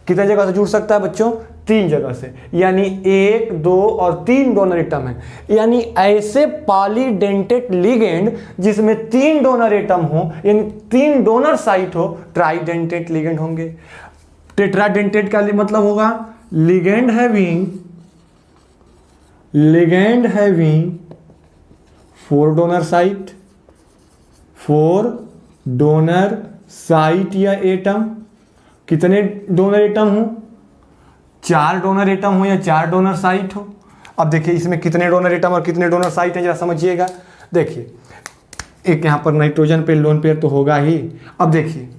कितने जगह से जुड़ सकता है बच्चों? 3 जगह से। यानी 1, 2 और 3 डोनर एटम है। यानी ऐसे पॉलीडेंटेट लिगेंड जिसमें 3 डोनर एटम हो, यानी 3 डोनर साइट हो, ट्राइडेंटेट लिगेंड होंगे। टेट्राडेंटेट का मतलब होगा ligand having 4 donor site, 4 donor site या एटम। कितने डोनर एटम हो? 4 डोनर एटम हो या 4 डोनर साइट हो। अब देखिए इसमें कितने डोनर एटम और कितने डोनर साइट है, जरा समझिएगा। देखिए एक यहाँ पर नाइट्रोजन पे लोन पेयर तो होगा ही। अब देखिए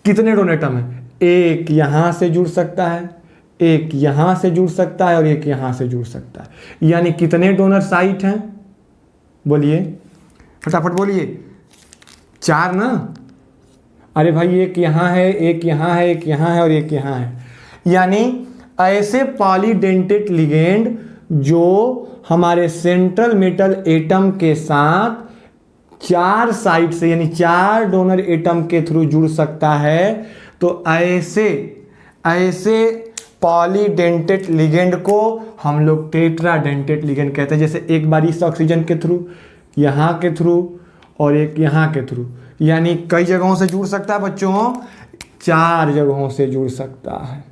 कितने डोनर एटम है? एक यहाँ से जुड़ सकता है, एक यहाँ से जुड़ सकता है और एक यहाँ से जुड़ सकता है। यानी कितने डोनर साइट हैं? बोलिए फटाफट बोलिए। 4 ना? अरे भाई एक यहाँ है, एक यहाँ है, एक यहाँ है और एक यहाँ है। यानी ऐसे पॉलीडेंटेट लिगेंड जो हमारे सेंट्रल मेटल एटम के साथ 4 साइड से यानी 4 डोनर एटम के थ्रू जुड़ सकता है, तो ऐसे पॉलीडेंटेट लिगेंड को हम लोग टेट्राडेंटेट लिगेंड कहते हैं। जैसे एक बार इस ऑक्सीजन के थ्रू, यहाँ के थ्रू और एक यहाँ के थ्रू, यानी कई जगहों से जुड़ सकता है बच्चों? 4 जगहों से जुड़ सकता है।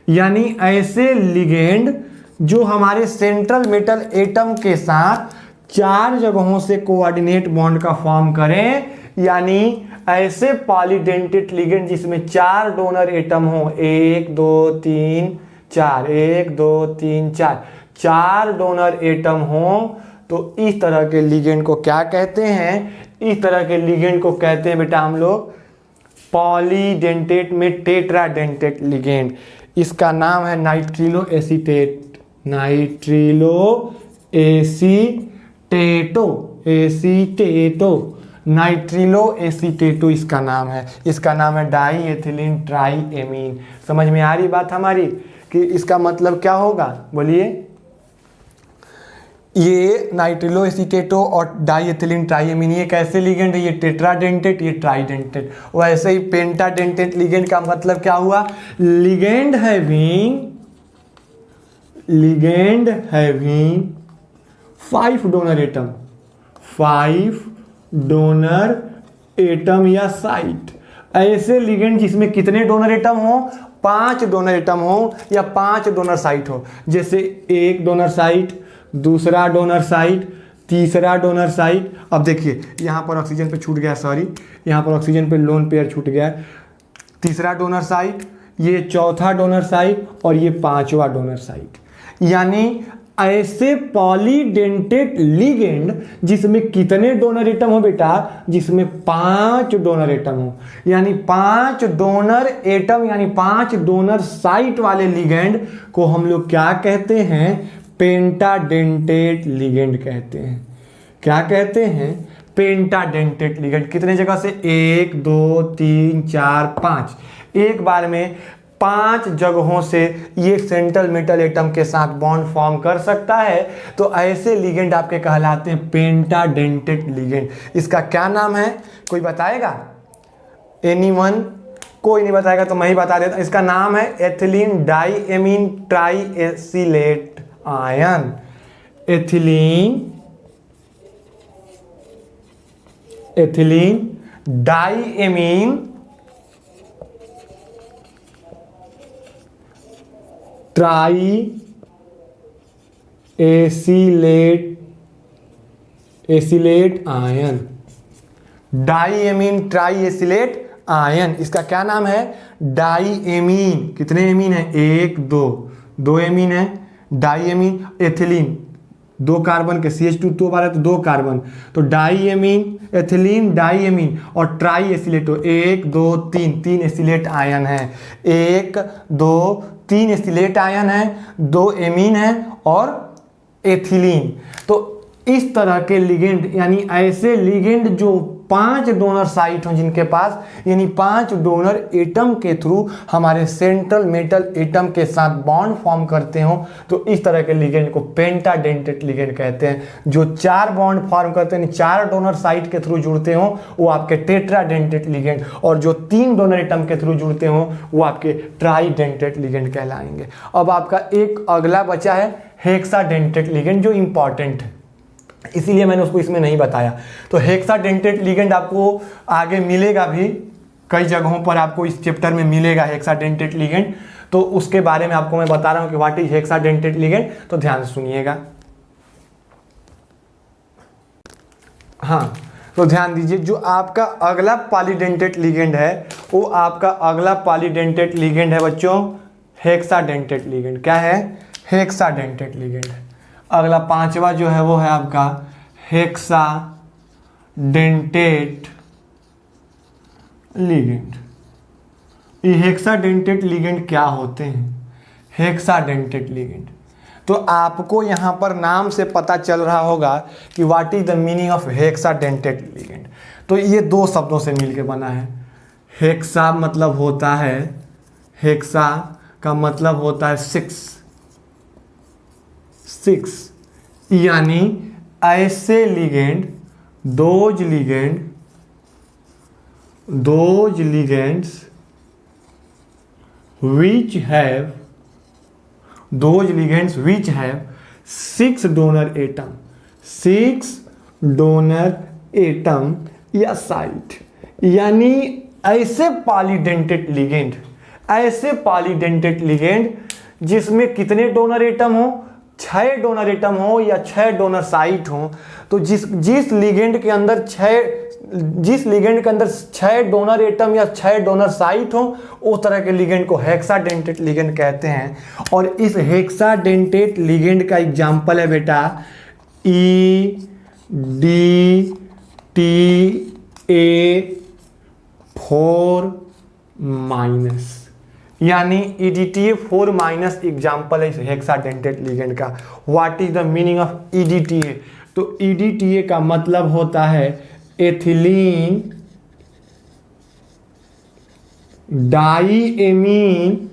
यानी ऐसे लिगेंड जो हमारे सेंट्रल मेटल एटम के साथ 4 जगहों से कोऑर्डिनेट बॉन्ड का फॉर्म करें, यानी ऐसे पॉलीडेंटेट लिगेंड जिसमें 4 डोनर एटम हो, 1, 2, 3, 4, 1, 2, 3, 4 डोनर एटम हो, तो इस तरह के लिगेंड को क्या कहते हैं? इस तरह के लिगेंड को कहते हैं बेटा हम लोग पॉलीडेंटेट में टेट्राडेंटेट लिगेंड। इसका नाम है नाइट्रिलो एसीटेट, नाइट्रिलो एसीटेटो, नाइट्रिलो एसीटेटो इसका नाम है। इसका नाम है डाई एथिलीन ट्राईएमीन। समझ में आ रही बात हमारी कि इसका मतलब क्या होगा? बोलिए। ये नाइट्रिलो एसीटेटो और डाई एथिलीन ट्राईएमीन ये कैसे लिगेंड है? ये टेट्राडेंटेट, ये ट्राइडेंटेट। वैसे ही पेंटाडेंटेट लिगेंड का मतलब क्या हुआ? Ligand having 5 donor atom, 5 donor atom या साइट। ऐसे लिगेंड जिसमें कितने डोनर एटम हो, 5 डोनर एटम हो या 5 डोनर साइट हो। जैसे एक डोनर साइट, दूसरा डोनर साइट, तीसरा डोनर साइट। अब देखिए यहाँ पर ऑक्सीजन पे छूट गया, सॉरी, यहाँ पर ऑक्सीजन पे लोन पेयर छूट गया। तीसरा डोनर साइट, ये चौथा डोनर साइट और ये 5वां डोनर साइट। यानी ऐसे पॉलीडेंटेट लिगेंड जिसमें कितने डोनर एटम हो बेटा, जिसमें 5 डोनर एटम हो। यानी 5 डोनर एटम यानी 5 डोनर साइट वाले लिगेंड को हम लोग क्या कहते हैं, पेंटाडेंटेट लिगेंड कहते हैं। क्या कहते हैं, पेंटाडेंटेट लिगेंड। कितने जगह से, 1 2 3 4 5, एक बार में 5 जगहों से ये सेंट्रल मेटल एटम के साथ बॉन्ड फॉर्म कर सकता है। तो ऐसे लिगेंड आपके कहलाते हैं पेंटाडेंटेट लिगेंड। इसका क्या नाम है, कोई बताएगा? एनीवन? कोई नहीं बताएगा तो मैं ही बता देता। इसका नाम है ethylene diamine triacetate ion. Ethylene diamine acetate ion. Diamine triacetate ion, इसका क्या नाम है, डाईएमीन। कितने एमीन है, 1 2 एमीन है। डाईएमीन, एथिलीन 2 कार्बन के CH2 2 बार है तो 2 कार्बन, तो डाईएमीन, एथिलीन डाईएमीन और ट्राई एसिलेटो 1 2 3 एसिलेट आयन है। 1 2 3 एसिलेट आयन है, 2 एमीन है और एथिलीन। तो इस तरह के लिगेंड यानी ऐसे लिगेंड जो 5 डोनर साइट हों जिनके पास, यानी 5 डोनर एटम के थ्रू हमारे सेंट्रल मेटल एटम के साथ बॉन्ड फॉर्म करते हो, तो इस तरह के लिगेंड को पेंटाडेंटेट लिगेंड कहते हैं। जो 4 बॉन्ड फॉर्म करते हैं, 4 डोनर साइट के थ्रू जुड़ते हो, वो आपके टेट्राडेंटेट लिगेंड, और जो 3 डोनर एटम के थ्रू जुड़ते हो वो आपके ट्राईडेंटेट लिगेंड कहलाएंगे। अब आपका एक अगला बचा है हेक्साडेंटेट लिगेंड, जो इंपॉर्टेंट है, इसीलिए मैंने उसको इसमें नहीं बताया। तो हेक्साडेंटेट लिगेंड आपको आगे मिलेगा भी, कई जगहों पर आपको इस चैप्टर में मिलेगा हेक्साडेंटेट लिगेंड। तो उसके बारे में आपको मैं बता रहा हूं कि व्हाट इज हेक्साडेंटेट लिगेंड, तो ध्यान से सुनिएगा। हाँ, तो ध्यान दीजिए, जो आपका अगला पॉलीडेंटेट लिगेंड है, वो आपका अगला पॉलीडेंटेट लिगेंड है बच्चों हेक्साडेंटेट लिगेंड। क्या है, हेक्साडेंटेट लिगेंड। अगला 5वां जो है वो है आपका हेक्साडेंटेट लिगेंड। ये हेक्साडेंटेट लिगेंड क्या होते हैं, हेक्साडेंटेट लिगेंड, तो आपको यहां पर नाम से पता चल रहा होगा कि what is the meaning of hexadentate ligand. तो ये 2 शब्दों से मिलकर बना है। हेक्सा मतलब होता है, हेक्सा का मतलब होता है 6, यानी ऐसे ligand, those ligands which have 6 donor atom या साइट। यानी ऐसे पॉलीडेंटेट लिगेंड जिसमें कितने डोनर एटम हो, 6 डोनर एटम हो या 6 डोनर साइट हो। तो जिस लिगेंड के अंदर 6 डोनर एटम या 6 डोनर साइट हो, उस तरह के लिगेंड को हेक्साडेंटेट लिगेंड कहते हैं। और इस हेक्साडेंटेट लिगेंड का एग्जांपल है बेटा EDTA4-, यानी EDTA4- एग्जाम्पल है इस हेक्साडेंटेट लिगेंड का। What is the meaning of EDTA? तो EDTA का मतलब होता है एथिलीन डाईएमीन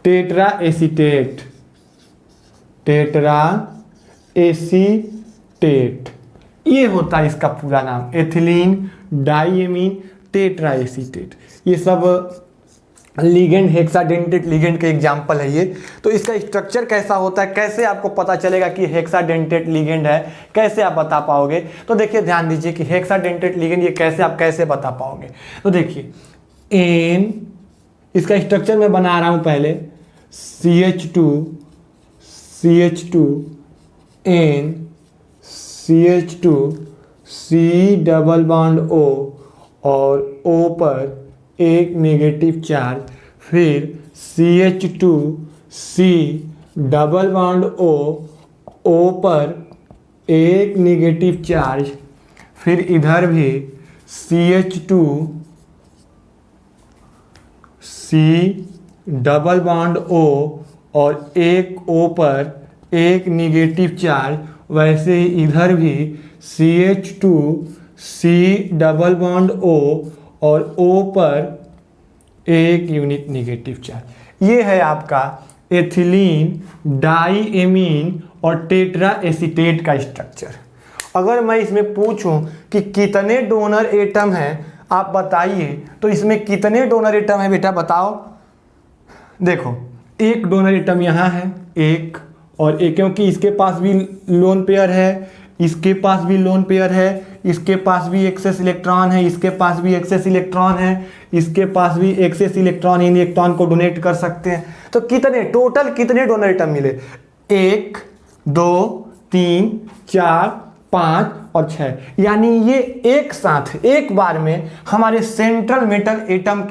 टेट्रा एसीटेट, ये होता है इसका पूरा नाम, एथिलीन डाईएमीन टेट्रा एसीटेट। ये सब लिगेंड, हेक्साडेंटेट लिगेंड के एग्जाम्पल है ये। तो इसका स्ट्रक्चर कैसा होता है, कैसे आपको पता चलेगा कि हेक्साडेंटेट लिगेंड है, कैसे आप बता पाओगे? तो देखिए ध्यान दीजिए कि हेक्साडेंटेट लिगेंड ये कैसे आप कैसे बता पाओगे। तो देखिए एन, इसका स्ट्रक्चर मैं बना रहा हूं पहले, CH2 N CH2 C double bond O और O पर एक नेगेटिव चार्ज, फिर CH2 C double bond O पर एक नेगेटिव चार्ज, फिर इधर भी CH2 C double bond O और एक O पर एक नेगेटिव चार्ज, वैसे ही इधर भी CH2 C double bond O और O पर एक यूनिट नेगेटिव चार्ज। ये है आपका एथिलीन, डाईएमीन और टेट्रा एसीटेट का स्ट्रक्चर। अगर मैं इसमें पूछूं कि कितने डोनर एटम हैं, आप बताइए, तो इसमें कितने डोनर एटम है बेटा बताओ? देखो एक डोनर एटम यहाँ है, एक और एक, क्योंकि इसके पास भी लोन पेयर है, इसके पास भी लोन पेयर है, इसके पास भी एक्सेस इलेक्ट्रॉन है, इसके पास भी एक्सेस इलेक्ट्रॉन है, इसके पास भी एक्सेस इलेक्ट्रॉन, इन इलेक्ट्रॉन को डोनेट कर सकते हैं। तो कितने टोटल कितने डोनर एटम मिले? 1 2 3 4 5 और 6, यानी ये एक साथ एक बार में हमारे सेंट्रल मेटल एटम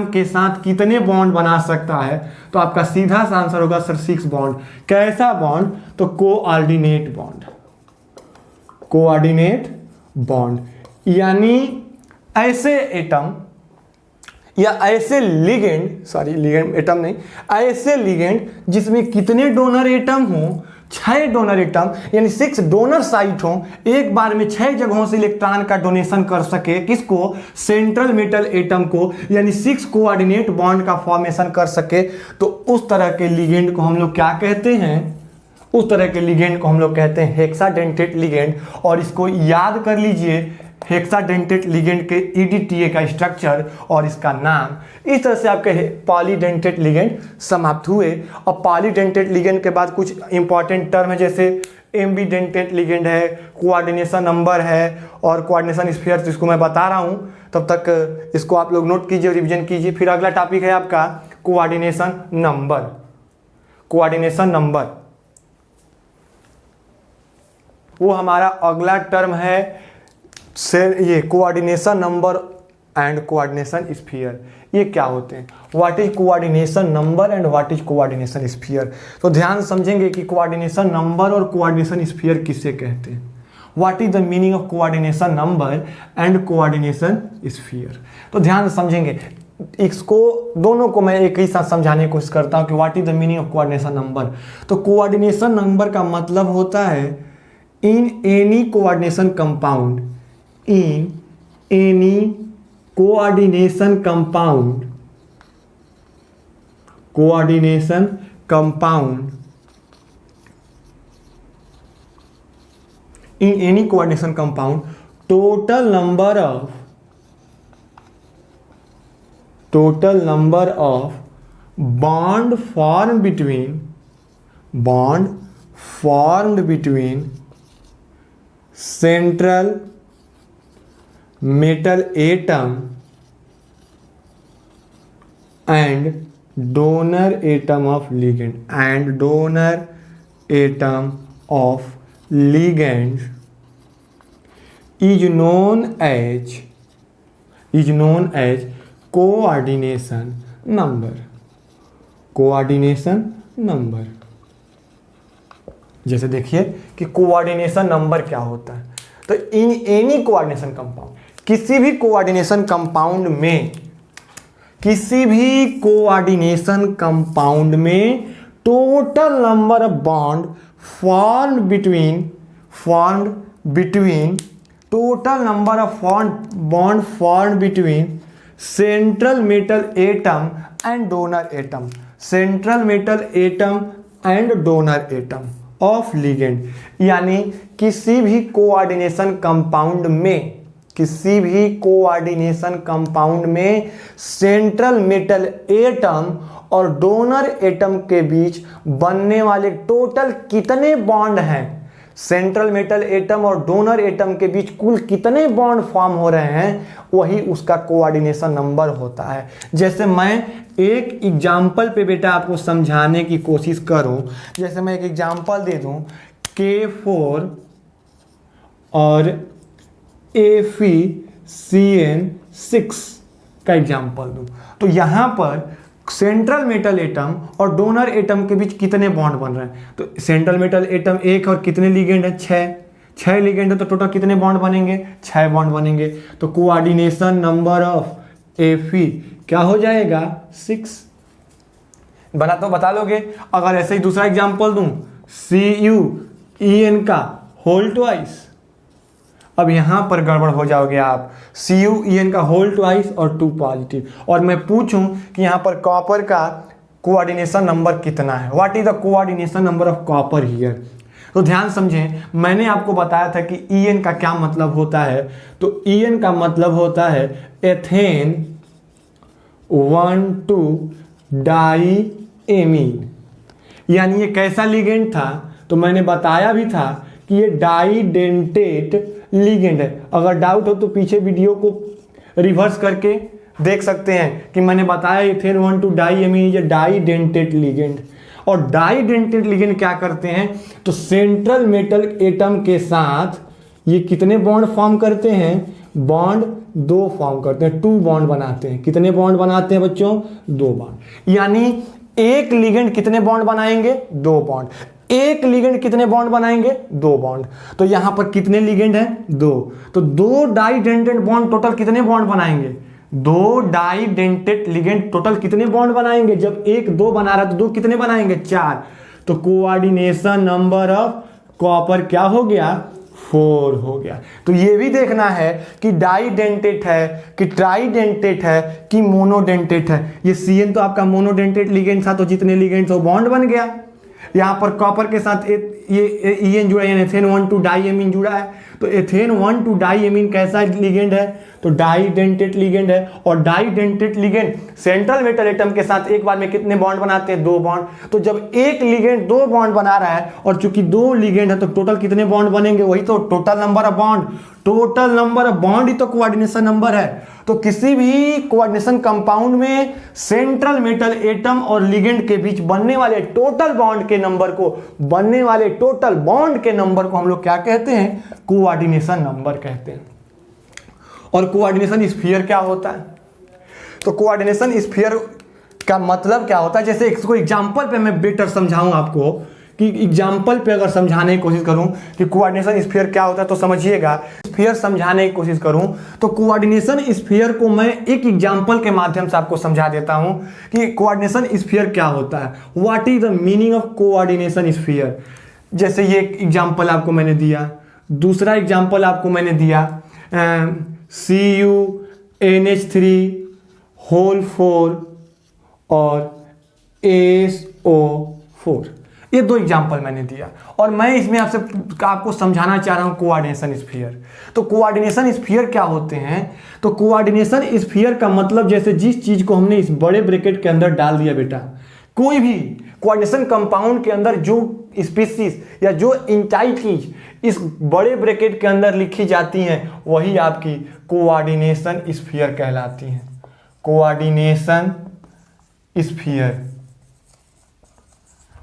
के साथ कितने बॉन्ड बना सकता है? तो आपका सीधा सा आंसर होगा सर 6 बॉन्ड। कैसा बॉन्ड? तो कोऑर्डिनेट बॉन्ड, यानी ऐसे एटम या ऐसे लिगेंड, एटम नहीं, ऐसे लिगेंड जिसमें कितने डोनर एटम हों? 6 डोनर एटम, यानी 6 डोनर साइट हों, एक बार में 6 जगहों से इलेक्ट्रॉन का डोनेशन कर सके। किसको? सेंट्रल मेटल एटम को, यानी 6 कोऑर्डिनेट बॉन्ड का फॉर्मेशन कर सके। तो उस तरह के लिगेंड को हम लोग क्या कहते हैं? उस तरह के लिगेंड को हम लोग कहते हैं हेक्साडेंटेट लिगेंड। और इसको याद कर लीजिए, हेक्साडेंटेट लिगेंड के EDTA का स्ट्रक्चर और इसका नाम। इस तरह से आपके पॉलीडेंटेट लिगेंड समाप्त हुए। और पॉलीडेंटेट लिगेंड के बाद कुछ इंपॉर्टेंट टर्म है, जैसे एम्बीडेंटेट लिगेंड है, कोऑर्डिनेशन नंबर है और कोऑर्डिनेशन स्फीयर, जिसको मैं बता रहा हूं। तब तक इसको आप लोग नोट कीजिए, रिवीजन कीजिए। फिर अगला टॉपिक है आपका कोऑर्डिनेशन नंबर। वो हमारा अगला टर्म है। ये coordination number and coordination sphere, ये क्या होते हैं? What is coordination number and what is coordination sphere? तो ध्यान समझेंगे कि कोऑर्डिनेशन नंबर और कोऑर्डिनेशन स्फीयर किसे कहते हैं। What is the meaning of coordination number and coordination sphere? तो ध्यान समझेंगे इसको, दोनों को मैं एक ही साथ समझाने की कोशिश करता हूं कि what is the meaning of coordination number. तो कोऑर्डिनेशन नंबर का मतलब होता है in any coordination compound, in any coordination compound in any coordination compound, total number of bond formed between central metal atom and donor atom of ligand is known as coordination number। जैसे देखिए कि coordination number क्या होता है। तो in any coordination compound, किसी भी coordination compound में total number of bond formed between central metal atom and donor atom of ligand, यानी किसी भी कोऑर्डिनेशन कंपाउंड में किसी भी कोऑर्डिनेशन कंपाउंड में सेंट्रल मेटल एटम और डोनर एटम के बीच बनने वाले टोटल कितने बॉन्ड हैं, सेंट्रल मेटल एटम और डोनर एटम के बीच कुल कितने बॉन्ड फॉर्म हो रहे हैं, वही उसका कोऑर्डिनेशन नंबर होता है। जैसे मैं एक एग्जाम्पल पे बेटा आपको समझाने की कोशिश करूं, जैसे मैं एक एग्जाम्पल दे दूं K4 और AfCN6 का एग्जाम्पल दूं, तो यहां पर सेंट्रल मेटल एटम और डोनर एटम के बीच कितने बॉन्ड बन रहे हैं, तो सेंट्रल मेटल एटम एक और कितने लिगेंड है, 6 लिगेंड है, तो टोटल कितने बॉन्ड बनेंगे, 6 बॉन्ड बनेंगे। तो कोऑर्डिनेशन नंबर ऑफ Fe क्या हो जाएगा, 6। बना तो बता लोगे। अगर ऐसे ही दूसरा एग्जांपल दूं CuEn का होल ट्वाइस, अब यहां पर गड़बड़ हो जाओगे आप, CuEn का होल ट्वाइस और 2 पॉजिटिव, और मैं पूछूं कि यहां पर कॉपर का कोऑर्डिनेशन नंबर कितना है, what is the coordination number of copper here. तो ध्यान समझें, मैंने आपको बताया था कि En का क्या मतलब होता है, तो En का मतलब होता है एथेन 1,2 डाईएमीन, यानी ये कैसा लिगेंड था, तो मैंने बताया भी था कि ये डाईडेंटेट लिगेंड है। अगर डाउट हो तो पीछे वीडियो को रिवर्स करके देख सकते हैं कि मैंने बताया इथेन 1,2 डाईएमीन ये डाईडेंटेट लिगेंड। और डाईडेंटेट लिगेंड क्या करते हैं, तो सेंट्रल मेटल एटम के साथ ये कितने बॉन्ड फॉर्म करते हैं, बॉन्ड 2 फॉर्म करते हैं, 2 बॉन्ड बनाते हैं। कितने बॉन्ड बनाते हैं बच्चों, 2 बॉन्ड। यानी एक लिगेंड कितने बॉन्ड बनाएंगे, 2 बॉन्ड। एक लिगेंड कितने बॉन्ड बनाएंगे, 2 बॉन्ड। तो यहां पर कितने लिगेंड हैं, 2। तो 2 डाईडेंटेट बॉन्ड टोटल कितने बॉन्ड बनाएंगे, 2 डाईडेंटेट लिगेंड टोटल कितने बॉन्ड बनाएंगे, जब एक 2 बना रहा है तो 2 कितने बनाएंगे, 4। तो कोऑर्डिनेशन नंबर ऑफ कॉपर क्या हो गया, 4 हो गया। तो ये भी देखना है कि डाईडेंटेट है कि ट्राईडेंटेट है कि मोनोडेंटेट है। ये Cn तो आपका मोनोडेंटेट लिगेंड था, तो जितने लिगेंड थे वो बॉन्ड बन गया। यहाँ पर कॉपर के साथ ये En जुड़ा है, एथेन 1,2 डाईएमीन जुड़ा है। तो एथेन 1,2 डाईएमीन कैसा लिगेंड है, तो डाईडेंटेट लिगेंड है। और डाईडेंटेट लिगेंड सेंट्रल मेटल एटम के साथ एक बार में कितने बॉन्ड बनाते हैं, 2 बॉन्ड। तो जब एक लिगेंड 2 बॉन्ड बना रहा है और चूंकि 2 लिगेंड है तो टोटल कितने बॉन्ड बनेंगे, वही तो total number of bond. Total number of bond ही तो कोऑर्डिनेशन नंबर है। तो किसी भी कोऑर्डिनेशन कंपाउंड में सेंट्रल मेटल एटम और लिगेंड के बीच बनने वाले टोटल बॉन्ड के नंबर को, बनने वाले टोटल बॉन्ड के नंबर को हम लोग क्या कहते हैं, कोऑर्डिनेशन नंबर कहते हैं। और कोऑर्डिनेशन स्फीयर क्या होता है, तो कोऑर्डिनेशन स्फीयर का मतलब क्या होता है, जैसे इसको एग्जांपल पे मैं बेटर समझाऊं आपको, कि एग्जांपल पे अगर समझाने की कोशिश करूं कि कोऑर्डिनेशन स्फीयर क्या होता है, तो समझिएगा। स्फीयर समझाने की कोशिश करूं तो कोऑर्डिनेशन स्फीयर को मैं एक एग्जांपल के माध्यम से आपको समझा देता हूं कि कोऑर्डिनेशन स्फीयर क्या होता है, what is the meaning of coordination sphere. जैसे ये एग्जांपल आपको मैंने दिया, दूसरा एग्जांपल आपको मैंने दिया CuNH3 होल 4 और SO4, ये 2 एग्जाम्पल मैंने दिया। और मैं इसमें आपको समझाना चाह रहा हूं कोऑर्डिनेशन स्फीयर। तो कोऑर्डिनेशन स्फीयर क्या होते हैं, तो कोऑर्डिनेशन स्फीयर का मतलब, जैसे जिस चीज को हमने इस बड़े ब्रैकेट के अंदर डाल दिया बेटा, कोई भी कोऑर्डिनेशन कंपाउंड के अंदर जो स्पीसीज या जो इंटाइटीज इस बड़े ब्रैकेट के अंदर लिखी जाती हैं, वही आपकी कोऑर्डिनेशन स्फीयर कहलाती हैं। कोऑर्डिनेशन स्फीयर,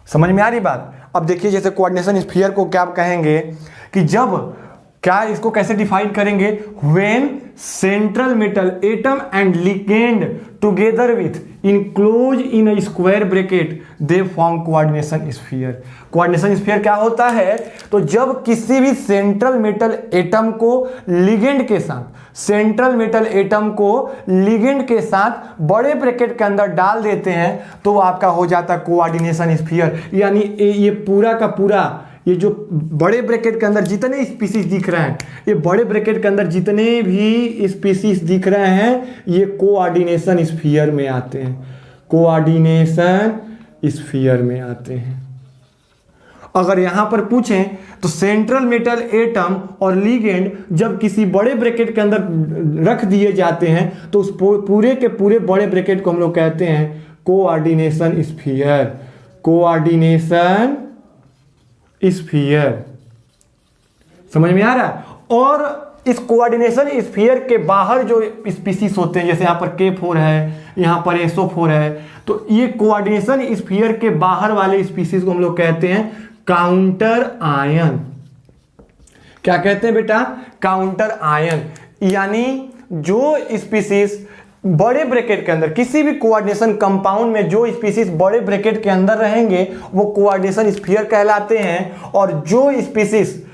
समझ में आ रही बात। अब देखिए, जैसे कोऑर्डिनेशन स्फीयर को क्या कहेंगे कि जब, क्या इसको कैसे डिफाइन करेंगे, when central metal atom and ligand together with enclose in a square bracket they form coordination sphere. Coordination sphere क्या होता है, तो जब किसी भी सेंट्रल मेटल एटम को लिगेंड के साथ, सेंट्रल मेटल एटम को लिगेंड के साथ बड़े ब्रैकेट के अंदर डाल देते हैं, तो आपका हो जाता है कोऑर्डिनेशन स्फीयर। यानी ये पूरा का पूरा, ये जो बड़े ब्रैकेट के अंदर जितने स्पीसीज दिख रहे हैं, ये बड़े ब्रैकेट के अंदर जितने भी स्पीसीज दिख रहे हैं, ये कोऑर्डिनेशन स्फीयर में आते हैं, कोऑर्डिनेशन स्फीयर में आते हैं। अगर यहां पर पूछें तो सेंट्रल मेटल एटम और लिगेंड जब किसी बड़े ब्रैकेट के अंदर रख दिए जाते हैं तो उस पूरे के पूरे बड़े ब्रैकेट को हम लोग कहते हैं कोऑर्डिनेशन स्फीयर। कोऑर्डिनेशन स्फीयर, समझ में आ रहा है। और इस कोऑर्डिनेशन स्फीयर के बाहर जो स्पीसीज होते हैं, जैसे यहाँ पर K4 है, यहाँ पर SO4 है, तो ये कोऑर्डिनेशन स्फीयर के बाहर वाले स्पीसीज को हम लोग कहते हैं काउंटर आयन। क्या कहते हैं बेटा? Counter ion. यानी जो स्पीसीज बड़े ब्रैकेट के अंदर, किसी भी कोऑर्डिनेशन कंपाउंड में जो स्पीसीज बड़े ब्रैकेट के अंदर रहेंगे वो कोऑर्डिनेशन स्फीयर कहलाते हैं। और जो स्पीसीज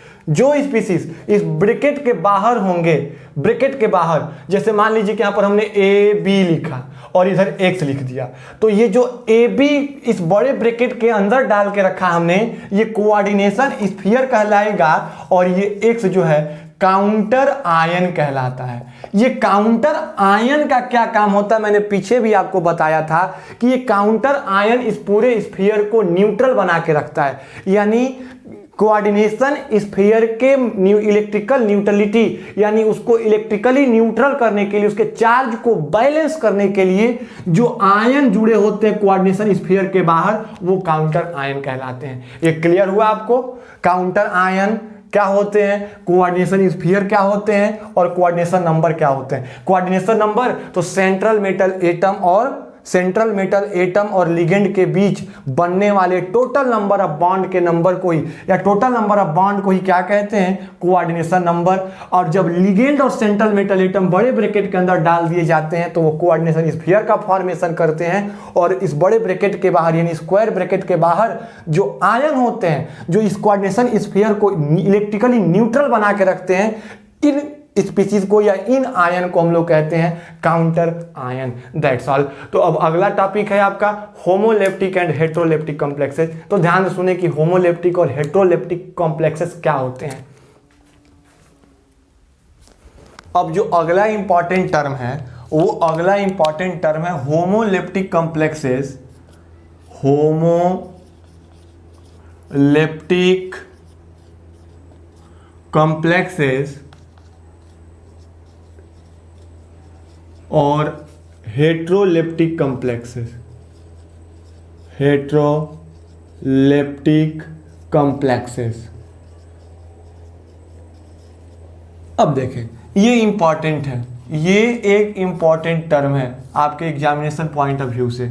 इस ब्रैकेट के बाहर होंगे, ब्रैकेट के बाहर, जैसे मान लीजिए कि यहां पर हमने AB लिखा और इधर X लिख दिया, तो ये जो AB इस बड़े ब्रैकेट के अंदर डाल के रखा हमने, ये कोऑर्डिनेशन स्फीयर कहलाएगा। और ये X जो है काउंटर आयन कहलाता है। ये काउंटर आयन का क्या काम होता है मैंने पीछे भी आपको बताया था कि ये काउंटर आयन इस पूरे स्फीयर को न्यूट्रल बना के रखता है। यानी कोऑर्डिनेशन स्फीयर के इलेक्ट्रिकल न्यूट्रलिटी, यानी उसको इलेक्ट्रिकली न्यूट्रल करने के लिए, उसके चार्ज को बैलेंस करने के लिए जो आयन जुड़े होते हैं कोऑर्डिनेशन स्फीयर के बाहर, वो काउंटर आयन कहलाते हैं। ये क्लियर हुआ आपको? काउंटर आयन क्या होते हैं, कोऑर्डिनेशन स्फीयर क्या होते हैं, और कोऑर्डिनेशन नंबर क्या होते हैं। कोऑर्डिनेशन नंबर तो सेंट्रल मेटल एटम और लिगेंड के बीच बनने वाले टोटल नंबर ऑफ बॉन्ड के नंबर को ही, या टोटल नंबर ऑफ बॉन्ड को ही क्या कहते हैं? Coordination number. और जब लिगेंड और सेंट्रल मेटल एटम बड़े ब्रैकेट के अंदर डाल दिए जाते हैं तो वो कोऑर्डिनेशन स्फीयर का फॉर्मेशन करते हैं। और इस बड़े ब्रैकेट के बाहर, यानी स्क्वायर ब्रैकेट के बाहर जो आयन होते हैं, जो इस कोऑर्डिनेशन स्फीयर को इलेक्ट्रिकली न्यूट्रल बना के रखते हैं, इन स्पीसीज को या इन आयन को हम लोग कहते हैं काउंटर आयन। That's all. तो अब अगला टॉपिक है आपका होमोलेप्टिक एंड हेट्रोलेप्टिक कॉम्प्लेक्सेस। तो ध्यान से सुने कि होमोलेप्टिक और हेट्रोलेप्टिक कॉम्प्लेक्सेस क्या होते हैं। अब जो अगला इंपॉर्टेंट टर्म है वो अगला इंपॉर्टेंट टर्म है होमोलेप्टिक कॉम्प्लेक्सेस। होमोलेप्टिक कॉम्प्लेक्सेस और हेट्रोलेप्टिक कॉम्प्लेक्सेस। Heteroleptic complexes. अब देखें, ये इंपॉर्टेंट है, ये एक इंपॉर्टेंट टर्म है आपके एग्जामिनेशन पॉइंट ऑफ व्यू से।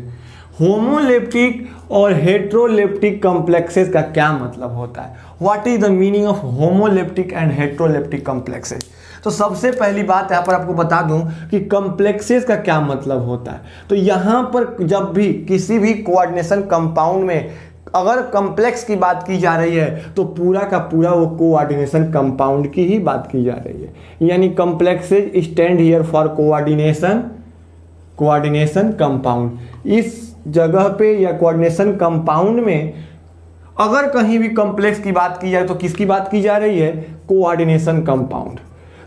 होमोलेप्टिक और हेट्रोलेप्टिक कॉम्प्लेक्सेस का क्या मतलब होता है? What is the meaning of homoleptic and heteroleptic complexes? तो सबसे पहली बात यहाँ पर आपको बता दूं कि कॉम्प्लेक्सेस का क्या मतलब होता है। तो यहाँ पर जब भी किसी भी कोऑर्डिनेशन कंपाउंड में अगर कॉम्प्लेक्स की बात की जा रही है तो पूरा का पूरा वो कोऑर्डिनेशन कंपाउंड की ही बात की जा रही है। यानी complexes stand here for coordination compound. इस जगह पे या कोऑर्डिनेशन कंपाउंड में अगर कहीं भी कॉम्प्लेक्स की बात की जाए तो किसकी बात की जा रही है? Coordination compound.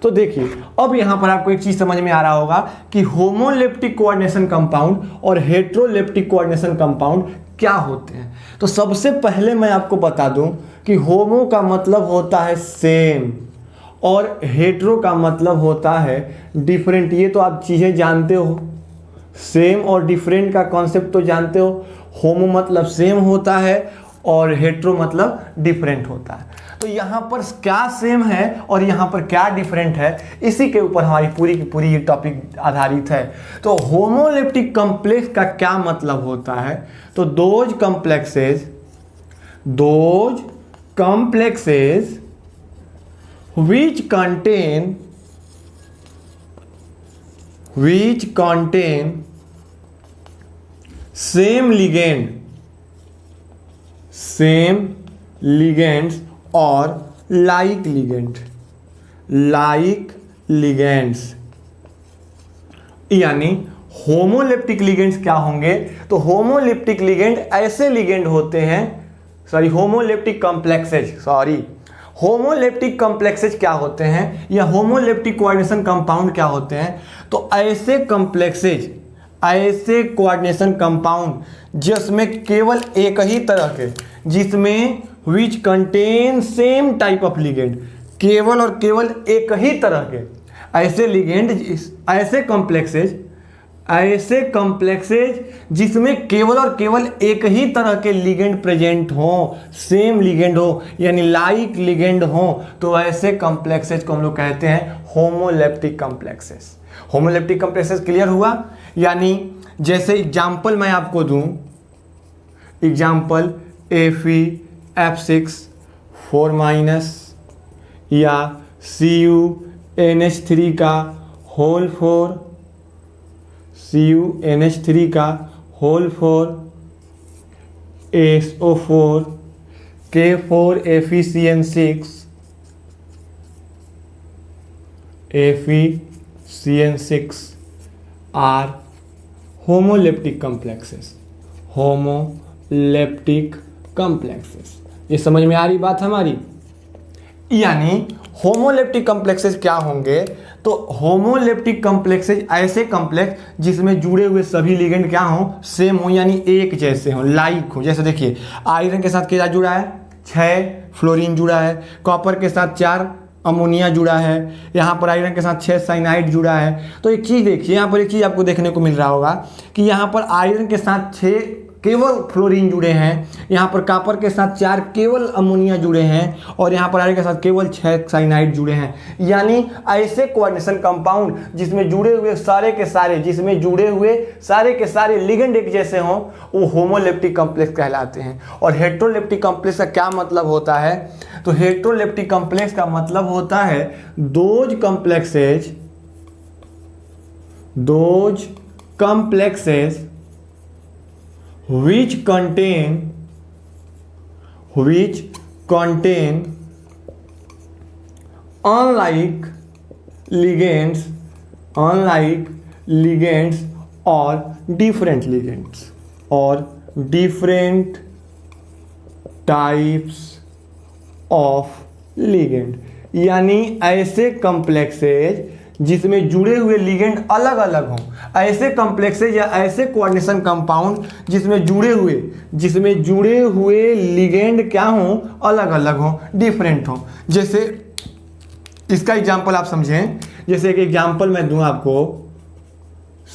तो देखिए, अब यहां पर आपको एक चीज समझ में आ रहा होगा कि होमोलेप्टिक कोऑर्डिनेशन कंपाउंड और हेट्रोलेप्टिक कोऑर्डिनेशन कंपाउंड क्या होते हैं। तो सबसे पहले मैं आपको बता दूं कि होमो का मतलब होता है सेम और हेट्रो का मतलब होता है डिफरेंट। ये तो आप चीजें जानते हो, सेम और डिफरेंट का कॉन्सेप्ट तो जानते हो। होमो मतलब सेम होता है और हेट्रो मतलब डिफरेंट होता है। तो यहाँ पर क्या सेम है और यहाँ पर क्या डिफरेंट है, इसी के ऊपर हमारी पूरी की पूरी ये टॉपिक आधारित है। तो होमोलेप्टिक कॉम्प्लेक्स का क्या मतलब होता है? तो those complexes which contain same ligands और like ligands। यानी होमोलेप्टिक लिगेंड्स क्या होंगे? तो होमोलेप्टिक लिगेंड ऐसे लिगेंड होते हैं, होमोलेप्टिक कॉम्प्लेक्सेज क्या होते हैं या होमोलेप्टिक कोऑर्डिनेशन कंपाउंड क्या होते हैं? तो ऐसे कोऑर्डिनेशन कंपाउंड जिसमें केवल एक ही तरह के, जिसमें विच contain same type of ligand, केवल और केवल एक ही तरह के ऐसे लिगेंड, ऐसे कॉम्प्लेक्सेज जिसमें केवल और केवल एक ही तरह के लिगेंड प्रेजेंट हो, सेम लिगेंड हो, यानी लाइक लिगेंड हो, तो ऐसे कॉम्प्लेक्सेज को हम लोग कहते हैं homoleptic complexes. Homoleptic complexes clear हुआ? यानी जैसे एग्जाम्पल मैं आपको दूं, एग्जाम्पल Fe(F6)4- या CuNH3 का होल 4, CuNH3 का whole 4, SO4, K4FeCN6, FeCN6 are homoleptic complexes. Homoleptic complexes, ये समझ में आ रही बात हमारी? यानी होमोलेप्टिक कॉम्प्लेक्सेस क्या होंगे? तो होमोलेप्टिक कॉम्प्लेक्सेस ऐसे कॉम्प्लेक्स जिसमें जुड़े हुए सभी लिगेंड क्या हो, सेम हो, यानी एक जैसे हो, लाइक हो। जैसे देखिए आयरन के साथ क्या जुड़ा है, 6 फ्लोरीन जुड़ा है, कॉपर के साथ 4 अमोनिया जुड़ा है, यहाँ पर आयरन के साथ 6 साइनाइड जुड़ा है। तो एक चीज़ देखिए, यहाँ पर एक चीज़ आपको देखने को मिल रहा होगा कि यहाँ पर आयरन के साथ 6 केवल फ्लोरीन जुड़े हैं, यहाँ पर कॉपर के साथ 4 केवल अमोनिया जुड़े हैं, और यहाँ पर आयरन के साथ केवल 6 साइनाइड जुड़े हैं। यानी ऐसे कोऑर्डिनेशन कंपाउंड जिसमें जुड़े हुए सारे के सारे लिगेंड एक जैसे हों, वो होमोलेप्टिक कॉम्प्लेक्स कहलाते हैं। और हेटेरोलेप्टिक कॉम्प्लेक्स का क्या मतलब होता है? तो हेटेरोलेप्टिक कॉम्प्लेक्स का मतलब होता है those complexes which contain unlike ligands or different types of ligand। यानी ऐसे कॉम्प्लेक्सेज जिसमें जुड़े हुए लिगेंड अलग अलग हों, ऐसे कॉम्प्लेक्सेज या ऐसे कोऑर्डिनेशन कंपाउंड जिसमें जुड़े हुए लिगेंड क्या हों, अलग अलग हों, डिफरेंट हों। जैसे इसका एग्जांपल आप समझें, जैसे एक एग्जांपल मैं दूं आपको,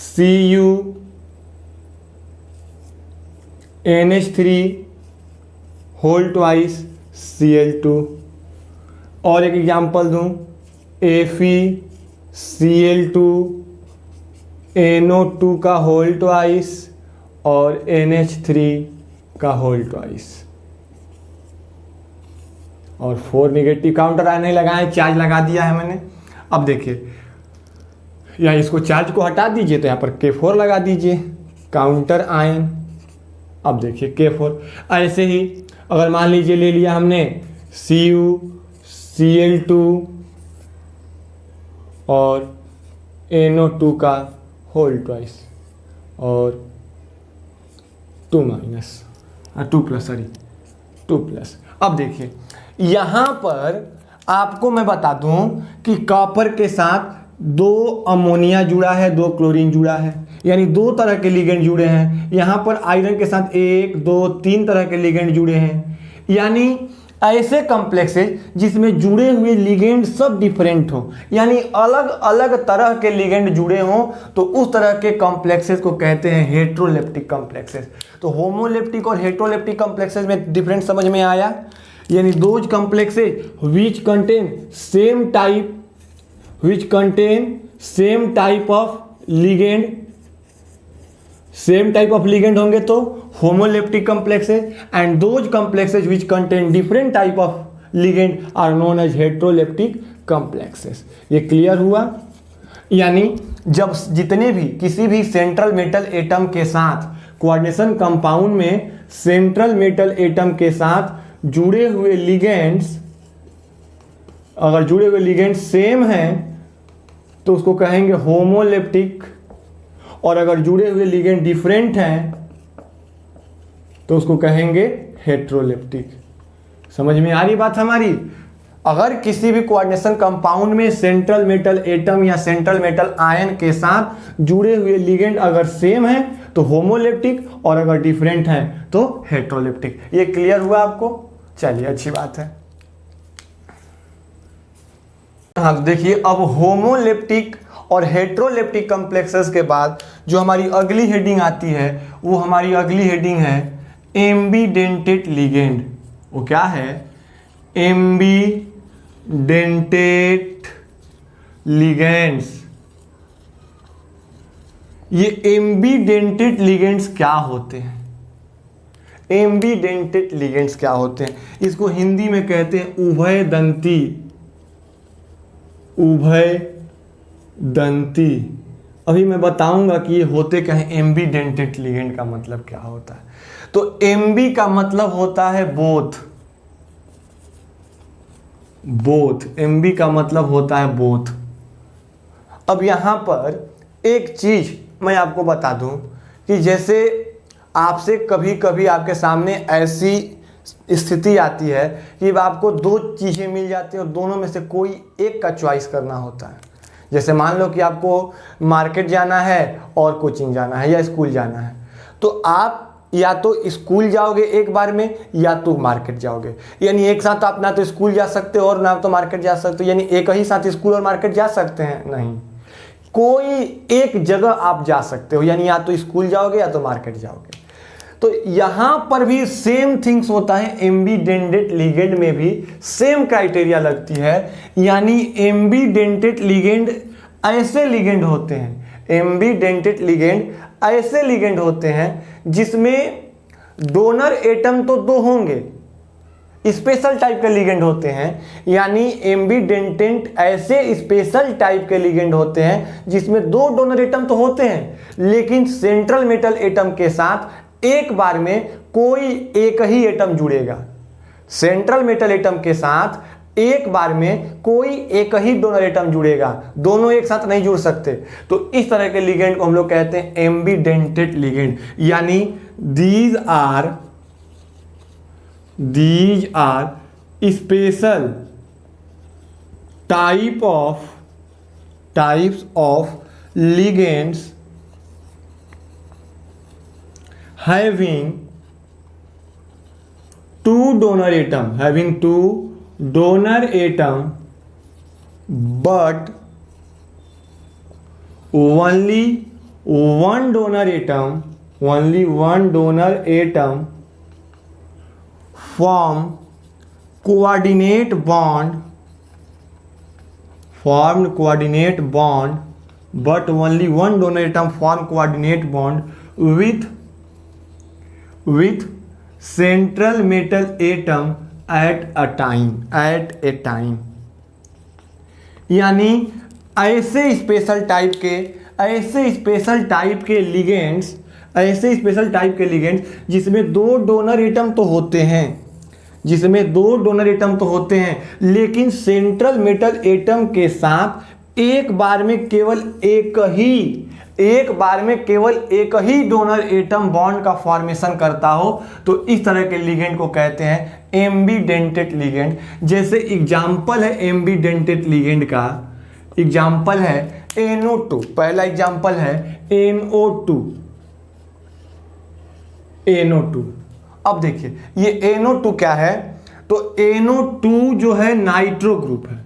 CuNH3 होल ट्वाइस Cl2, और एक एग्जांपल दूं FeCl2NO2 का होल ट्वाइस और NH3 का होल ट्वाइस, और 4 नेगेटिव काउंटर आयन नहीं लगाए, चार्ज लगा दिया है मैंने। अब देखिए या इसको चार्ज को हटा दीजिए तो यहाँ पर K4 लगा दीजिए, काउंटर आयन। अब देखिए K4। ऐसे ही अगर मान लीजिए ले लिया हमने CuCl2 और NO2 का होल ट्वाइस और 2 प्लस। अब देखिए यहाँ पर आपको मैं बता दूं कि कॉपर के साथ 2 अमोनिया जुड़ा है, 2 क्लोरीन जुड़ा है, यानी 2 तरह के लिगेंड जुड़े हैं। यहाँ पर आयरन के साथ 1, 2, 3 तरह के लिगेंड जुड़े हैं। यानी ऐसे कॉम्प्लेक्सेज जिसमें जुड़े हुए लिगेंड सब डिफरेंट हो, यानी अलग अलग तरह के लिगेंड जुड़े हों, तो उस तरह के कॉम्प्लेक्सेज को कहते हैं हेटेरोलेप्टिक कॉम्प्लेक्सेज। तो होमोलेप्टिक और हेटेरोलेप्टिक कॉम्प्लेक्सेज में डिफरेंस समझ में आया? यानी those complexes which contain same type of ligand होंगे तो homoleptic complexes, and those complexes which contain different type of ligand are known as heteroleptic complexes. ये क्लियर हुआ? यानी जब जितने भी किसी भी सेंट्रल मेटल एटम के साथ कोऑर्डिनेशन कंपाउंड में सेंट्रल मेटल एटम के साथ जुड़े हुए लिगेंड्स, अगर जुड़े हुए लिगेंड सेम हैं तो उसको कहेंगे होमोलेप्टिक, और अगर जुड़े हुए लिगेंड डिफरेंट हैं तो उसको कहेंगे हेटेरोलेप्टिक। समझ में आ रही बात हमारी? अगर किसी भी कोऑर्डिनेशन कंपाउंड में सेंट्रल मेटल एटम या सेंट्रल मेटल आयन के साथ जुड़े हुए लिगेंड अगर सेम है तो होमोलेप्टिक, और अगर डिफरेंट है तो हेटेरोलेप्टिक। ये क्लियर हुआ आपको? चलिए अच्छी बात है। हाँ तो देखिए, अब होमोलेप्टिक और हेट्रोलेप्टिक कॉम्प्लेक्सेस के बाद जो हमारी अगली हेडिंग आती है, वो हमारी अगली हेडिंग है एम्बीडेंटेट लिगेंड। वो क्या है? Ambidentate ligands. ये एम्बीडेंटेट लिगेंड्स क्या होते हैं? एम्बीडेंटेट लिगेंड्स क्या होते हैं? इसको हिंदी में कहते हैं उभयदंती। उभयदंती। अभी मैं बताऊंगा कि ये होते क्या है, एम्बीडेंटेट लिगेंड का मतलब क्या होता है। तो एम्बी का मतलब होता है बोथ। बोथ, एम्बी का मतलब होता है बोथ। अब यहां पर एक चीज मैं आपको बता दूं कि जैसे आपसे कभी कभी आपके सामने ऐसी स्थिति आती है कि आपको दो चीज़ें मिल जाती हैं और दोनों में से कोई एक का चॉइस करना होता है। जैसे मान लो कि आपको मार्केट जाना है और कोचिंग जाना है या स्कूल जाना है, तो आप या तो स्कूल जाओगे एक बार में या तो मार्केट जाओगे। यानी एक साथ आप ना तो स्कूल जा सकते हो और ना तो मार्केट जा सकते हो, यानी एक ही साथ स्कूल और मार्केट जा सकते हैं? नहीं, कोई एक जगह आप जा सकते हो, यानी या तो स्कूल जाओगे या तो मार्केट जाओगे। तो यहां पर भी सेम थिंग्स होता है, एम्बीडेंटेट लिगेंड में भी सेम क्राइटेरिया लगती है। यानी एम्बीडेंटेट लिगेंड ऐसे लिगेंड होते हैं, एम्बीडेंटेट लिगेंड ऐसे लिगेंड होते हैं जिसमें डोनर एटम तो दो होंगे, स्पेशल टाइप के लिगेंड होते हैं। यानी एम्बीडेंटेट ऐसे स्पेशल टाइप के लिगेंड होते हैं जिसमें दो डोनर एटम तो होते हैं, लेकिन सेंट्रल मेटल एटम के साथ एक बार में कोई एक ही एटम जुड़ेगा। सेंट्रल मेटल एटम के साथ एक बार में कोई एक ही डोनर एटम जुड़ेगा, दोनों एक साथ नहीं जुड़ सकते। तो इस तरह के लिगेंड को हम लोग कहते हैं एम्बीडेंटेट लिगेंड। यानी these are special types of ligands having two donor atom but only one donor atom form coordinate bond but only one donor atom form coordinate bond with central metal atom at a time। यानी ऐसे special type के ligands जिसमें दो donor atom तो होते हैं, लेकिन central metal atom के साथ एक बार में केवल एक ही डोनर एटम बॉन्ड का फॉर्मेशन करता हो, तो इस तरह के लिगेंड को कहते हैं एम्बीडेंटेट लिगेंड। जैसे एग्जाम्पल है एम्बीडेंटेट लिगेंड का, एग्जाम्पल है NO2। पहला एग्जाम्पल है NO2। अब देखिए ये NO2 क्या है, तो NO2 जो है नाइट्रो ग्रुप है।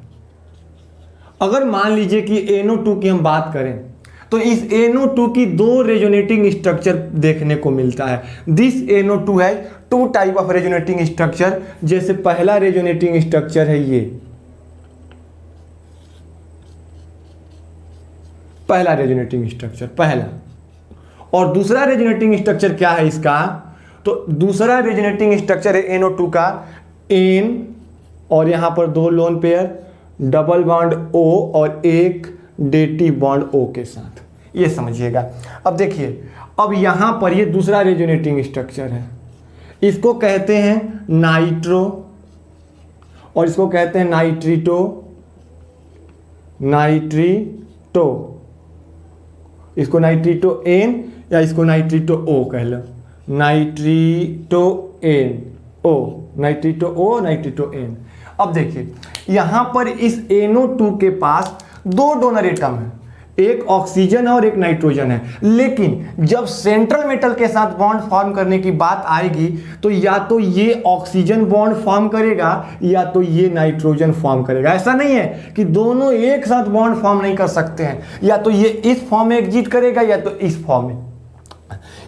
अगर मान लीजिए कि NO2 की हम बात करें तो इस NO2 की दो रेजोनेटिंग स्ट्रक्चर देखने को मिलता है। दिस NO2 है two type of resonating structure. जैसे पहला रेजोनेटिंग स्ट्रक्चर है ये, पहला रेजोनेटिंग स्ट्रक्चर पहला। और दूसरा रेजोनेटिंग स्ट्रक्चर क्या है इसका, तो दूसरा रेजोनेटिंग स्ट्रक्चर है NO2 का N, और यहां पर दो lone pair, double bond O और एक डेटिव बॉन्ड O के साथ। ये समझिएगा। अब देखिए, अब यहां पर ये दूसरा रेजोनेटिंग स्ट्रक्चर है, इसको कहते हैं नाइट्रो और इसको कहते हैं नाइट्रीटो। इसको नाइट्रीटो N या इसको नाइट्रीटो O कह लो, नाइट्रीटो N। अब देखिए यहां पर इस NO2 के पास दो डोनर एटम है, एक ऑक्सीजन है और एक नाइट्रोजन है, लेकिन जब सेंट्रल मेटल के साथ बॉन्ड फॉर्म करने की बात आएगी तो या तो ये ऑक्सीजन बॉन्ड फॉर्म करेगा या तो ये नाइट्रोजन फॉर्म करेगा। ऐसा नहीं है कि दोनों एक साथ बॉन्ड फॉर्म नहीं कर सकते हैं, या तो ये इस फॉर्म में एग्जिट करेगा या तो इस फॉर्म में।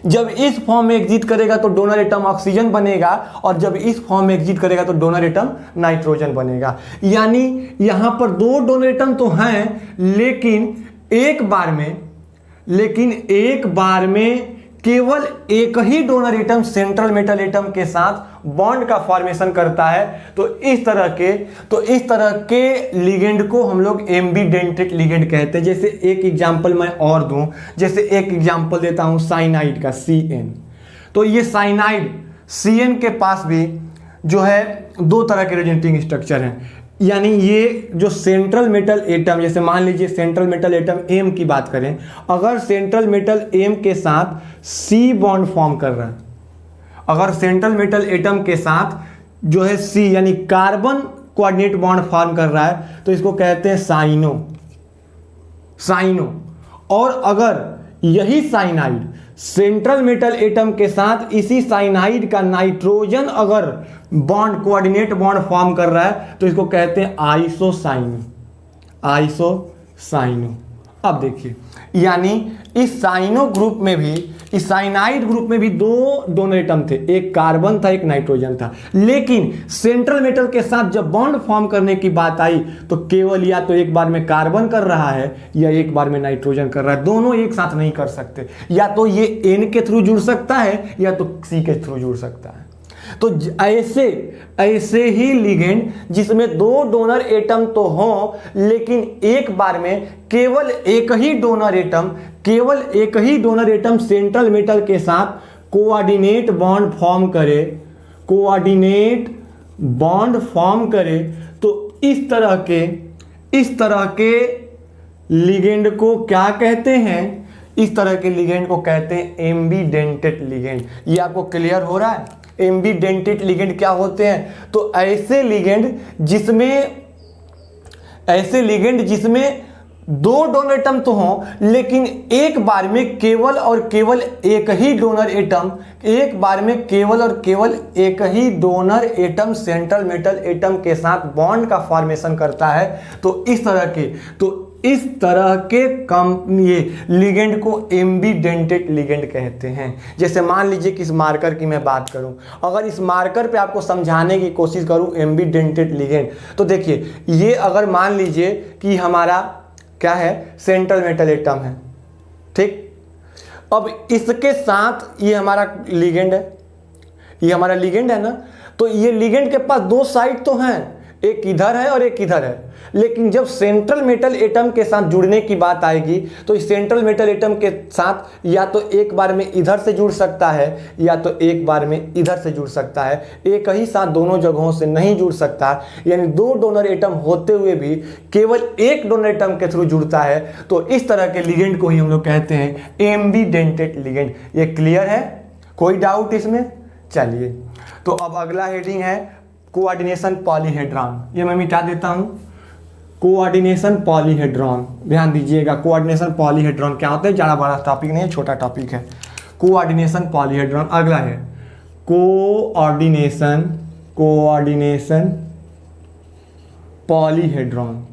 जब इस फॉर्म में एग्जिट करेगा तो डोनर एटम ऑक्सीजन बनेगा, और जब इस फॉर्म में एग्जिट करेगा तो डोनर एटम नाइट्रोजन बनेगा। यानी यहां पर दो डोनर एटम तो हैं, लेकिन एक बार में केवल एक ही donor atom central metal atom के साथ बॉन्ड का फॉर्मेशन करता है। तो इस तरह के लिगेंड को हम लोग एम्बीडेंटेड लिगेंड कहते हैं। जैसे एक एग्जांपल मैं और दूं, जैसे एक एग्जांपल देता हूं साइनाइड का, CN। तो ये साइनाइड CN के पास भी जो है दो तरह के रेजोनेटिंग स्ट्रक्चर हैं। यानी ये जो सेंट्रल मेटल एटम, जैसे मान लीजिए सेंट्रल मेटल एटम M की बात करें, अगर सेंट्रल मेटल M के साथ C बॉन्ड फॉर्म कर रहा है, अगर सेंट्रल मेटल एटम के साथ जो है C यानी कार्बन कोऑर्डिनेट बॉन्ड फॉर्म कर रहा है तो इसको कहते हैं साइनो। और अगर यही साइनाइड सेंट्रल मेटल एटम के साथ इसी साइनाइड का नाइट्रोजन अगर बॉन्ड कोऑर्डिनेट बॉन्ड फॉर्म कर रहा है तो इसको कहते हैं आइसोसाइनो। अब देखिए, यानी इस साइनो ग्रुप में भी, इस साइनाइड ग्रुप में भी दो डोनर एटम थे, एक कार्बन था एक नाइट्रोजन था, लेकिन सेंट्रल मेटल के साथ जब बॉन्ड फॉर्म करने की बात आई तो केवल या तो एक बार में कार्बन कर रहा है या एक बार में नाइट्रोजन कर रहा है। दोनों एक साथ नहीं कर सकते, या तो ये N के थ्रू जुड़ सकता है या तो C के थ्रू जुड़ सकता है। तो ऐसे ही लिगेंड जिसमें दो डोनर एटम तो हो, लेकिन एक बार में केवल एक ही डोनर एटम सेंट्रल मेटल के साथ कोऑर्डिनेट बॉन्ड फॉर्म करे, तो इस तरह के लिगेंड को क्या कहते हैं? इस तरह के लिगेंड को कहते हैं एम्बीडेंटेड लिगेंड। ये आपको क्लियर हो रहा है? एम्बीडेंटेड लिगेंड क्या होते हैं? तो ऐसे लिगेंड जिसमें दो डोनर एटम तो हों, लेकिन एक बार में केवल और केवल एक ही donor atom central metal atom के साथ बॉन्ड का फॉर्मेशन करता है। तो इस तरह के ये लिगेंड को एम्बीडेंटेड लिगेंड कहते हैं। जैसे मान लीजिए कि इस मार्कर की मैं बात करूं, अगर इस मार्कर पे आपको समझाने की कोशिश करूं एम्बीडेंटेड लिगेंड, तो देखिए ये अगर मान लीजिए कि हमारा क्या है, सेंट्रल मेटल एटम है, ठीक। अब इसके साथ ये हमारा लिगेंड है, ना। तो ये लिगेंड के पास दो साइड तो हैं, एक इधर है और एक इधर है, लेकिन जब सेंट्रल मेटल एटम के साथ जुड़ने की बात आएगी तो इस सेंट्रल मेटल एटम के साथ या तो एक बार में इधर से जुड़ सकता है या तो एक बार में इधर से जुड़ सकता है, एक ही साथ दोनों जगहों से नहीं जुड़ सकता। यानी दो डोनर एटम होते हुए भी केवल एक डोनर एटम के थ्रू जुड़ता है। तो इस तरह के लिगेंड को ही हम लोग कहते हैं एम्बीडेंटेड लिगेंड। ये क्लियर है? कोई डाउट इसमें? चलिए, तो अब अगला हेडिंग है कोऑर्डिनेशन पॉलीहेड्रॉन। ये मैं मिटा देता हूं। कोऑर्डिनेशन पॉलीहेड्रॉन, ध्यान दीजिएगा, कोऑर्डिनेशन पॉलीहेड्रॉन क्या होता है? ज़्यादा बड़ा टॉपिक नहीं है, छोटा टॉपिक है। कोऑर्डिनेशन पॉलीहेड्रॉन अगला है कोऑर्डिनेशन पॉलीहेड्रॉन।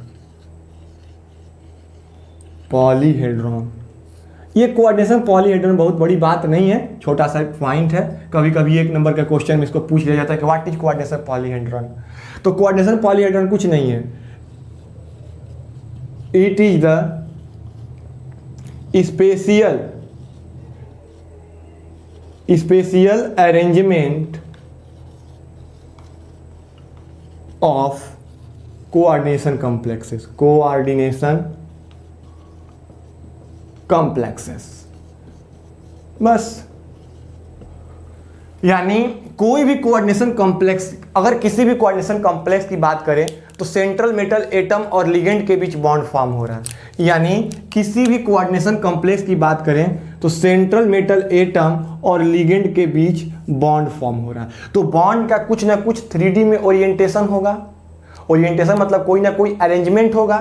ये कोऑर्डिनेशन पॉलीहेड्रॉन बहुत बड़ी बात नहीं है, छोटा सा पॉइंट है। कभी कभी एक नंबर के क्वेश्चन में इसको पूछ लिया जाता है कि व्हाट इज कोऑर्डिनेशन पॉलीहेड्रॉन। तो कोऑर्डिनेशन पॉलीहेड्रॉन कुछ नहीं है, it is the spatial arrangement of coordination complexes. बस, यानी कोई भी कोऑर्डिनेशन कॉम्प्लेक्स, अगर किसी भी कोऑर्डिनेशन कॉम्प्लेक्स की बात करें तो सेंट्रल मेटल एटम और लिगेंड के बीच बॉन्ड फॉर्म हो रहा है। यानी किसी भी कोऑर्डिनेशन कॉम्प्लेक्स की बात करें तो सेंट्रल मेटल एटम और लिगेंड के बीच बॉन्ड फॉर्म हो रहा है। तो बॉन्ड का कुछ ना कुछ 3D में ओरिएंटेशन होगा। ओरिएंटेशन मतलब कोई ना कोई अरेंजमेंट होगा।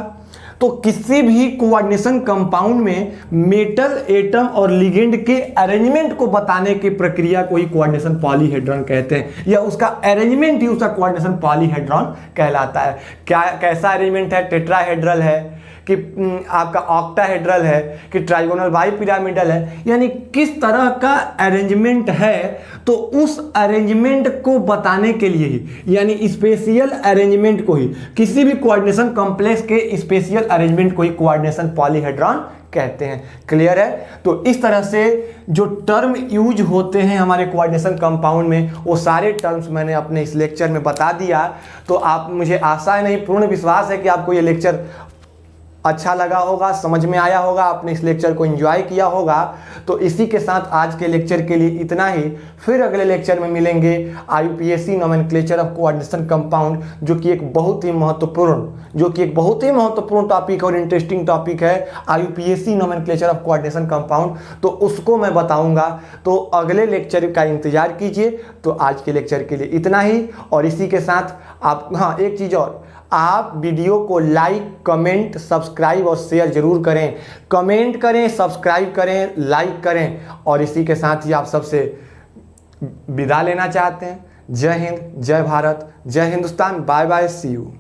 तो किसी भी कोऑर्डिनेशन कंपाउंड में मेटल एटम और लिगेंड के अरेंजमेंट को बताने की प्रक्रिया को ही कोऑर्डिनेशन पॉलीहेड्रॉन कहते हैं, या उसका अरेंजमेंट ही उसका कोऑर्डिनेशन पॉलीहेड्रॉन कहलाता है। क्या कैसा अरेंजमेंट है, टेट्राहेड्रल है कि आपका ऑक्टाहेड्रल है कि ट्राइगोनल बाइपिरामिडल है, यानी किस तरह का अरेंजमेंट है, तो उस अरेंजमेंट को बताने के लिए ही, यानी स्पेशियल अरेंजमेंट को ही, किसी भी कोऑर्डिनेशन कॉम्प्लेक्स के स्पेशियल अरेंजमेंट को ही कोऑर्डिनेशन पॉलीहेड्रॉन कहते हैं। क्लियर है? तो इस तरह से जो टर्म यूज होते हैं हमारे कोऑर्डिनेशन कंपाउंड में, वो सारे टर्म्स मैंने अपने इस लेक्चर में बता दिया। तो आप, मुझे आशा नहीं पूर्ण विश्वास है कि आपको ये लेक्चर अच्छा लगा होगा, समझ में आया होगा, आपने इस लेक्चर को एंजॉय किया होगा। तो इसी के साथ आज के लेक्चर के लिए इतना ही। फिर अगले लेक्चर में मिलेंगे IUPAC nomenclature of coordination compound, जो कि एक बहुत ही महत्वपूर्ण टॉपिक और इंटरेस्टिंग टॉपिक है, IUPAC nomenclature of coordination compound. तो उसको मैं बताऊंगा, तो अगले लेक्चर का इंतजार कीजिए। तो आज के लेक्चर के लिए इतना ही। और इसी के साथ आप, हाँ, एक चीज़ और, आप वीडियो को लाइक, कमेंट, सब्सक्राइब और शेयर जरूर करें। कमेंट करें, सब्सक्राइब करें, लाइक करें। और इसी के साथ ही आप सबसे विदा लेना चाहते हैं। जय हिंद, जय भारत, जय Hindustan. Bye bye, see you.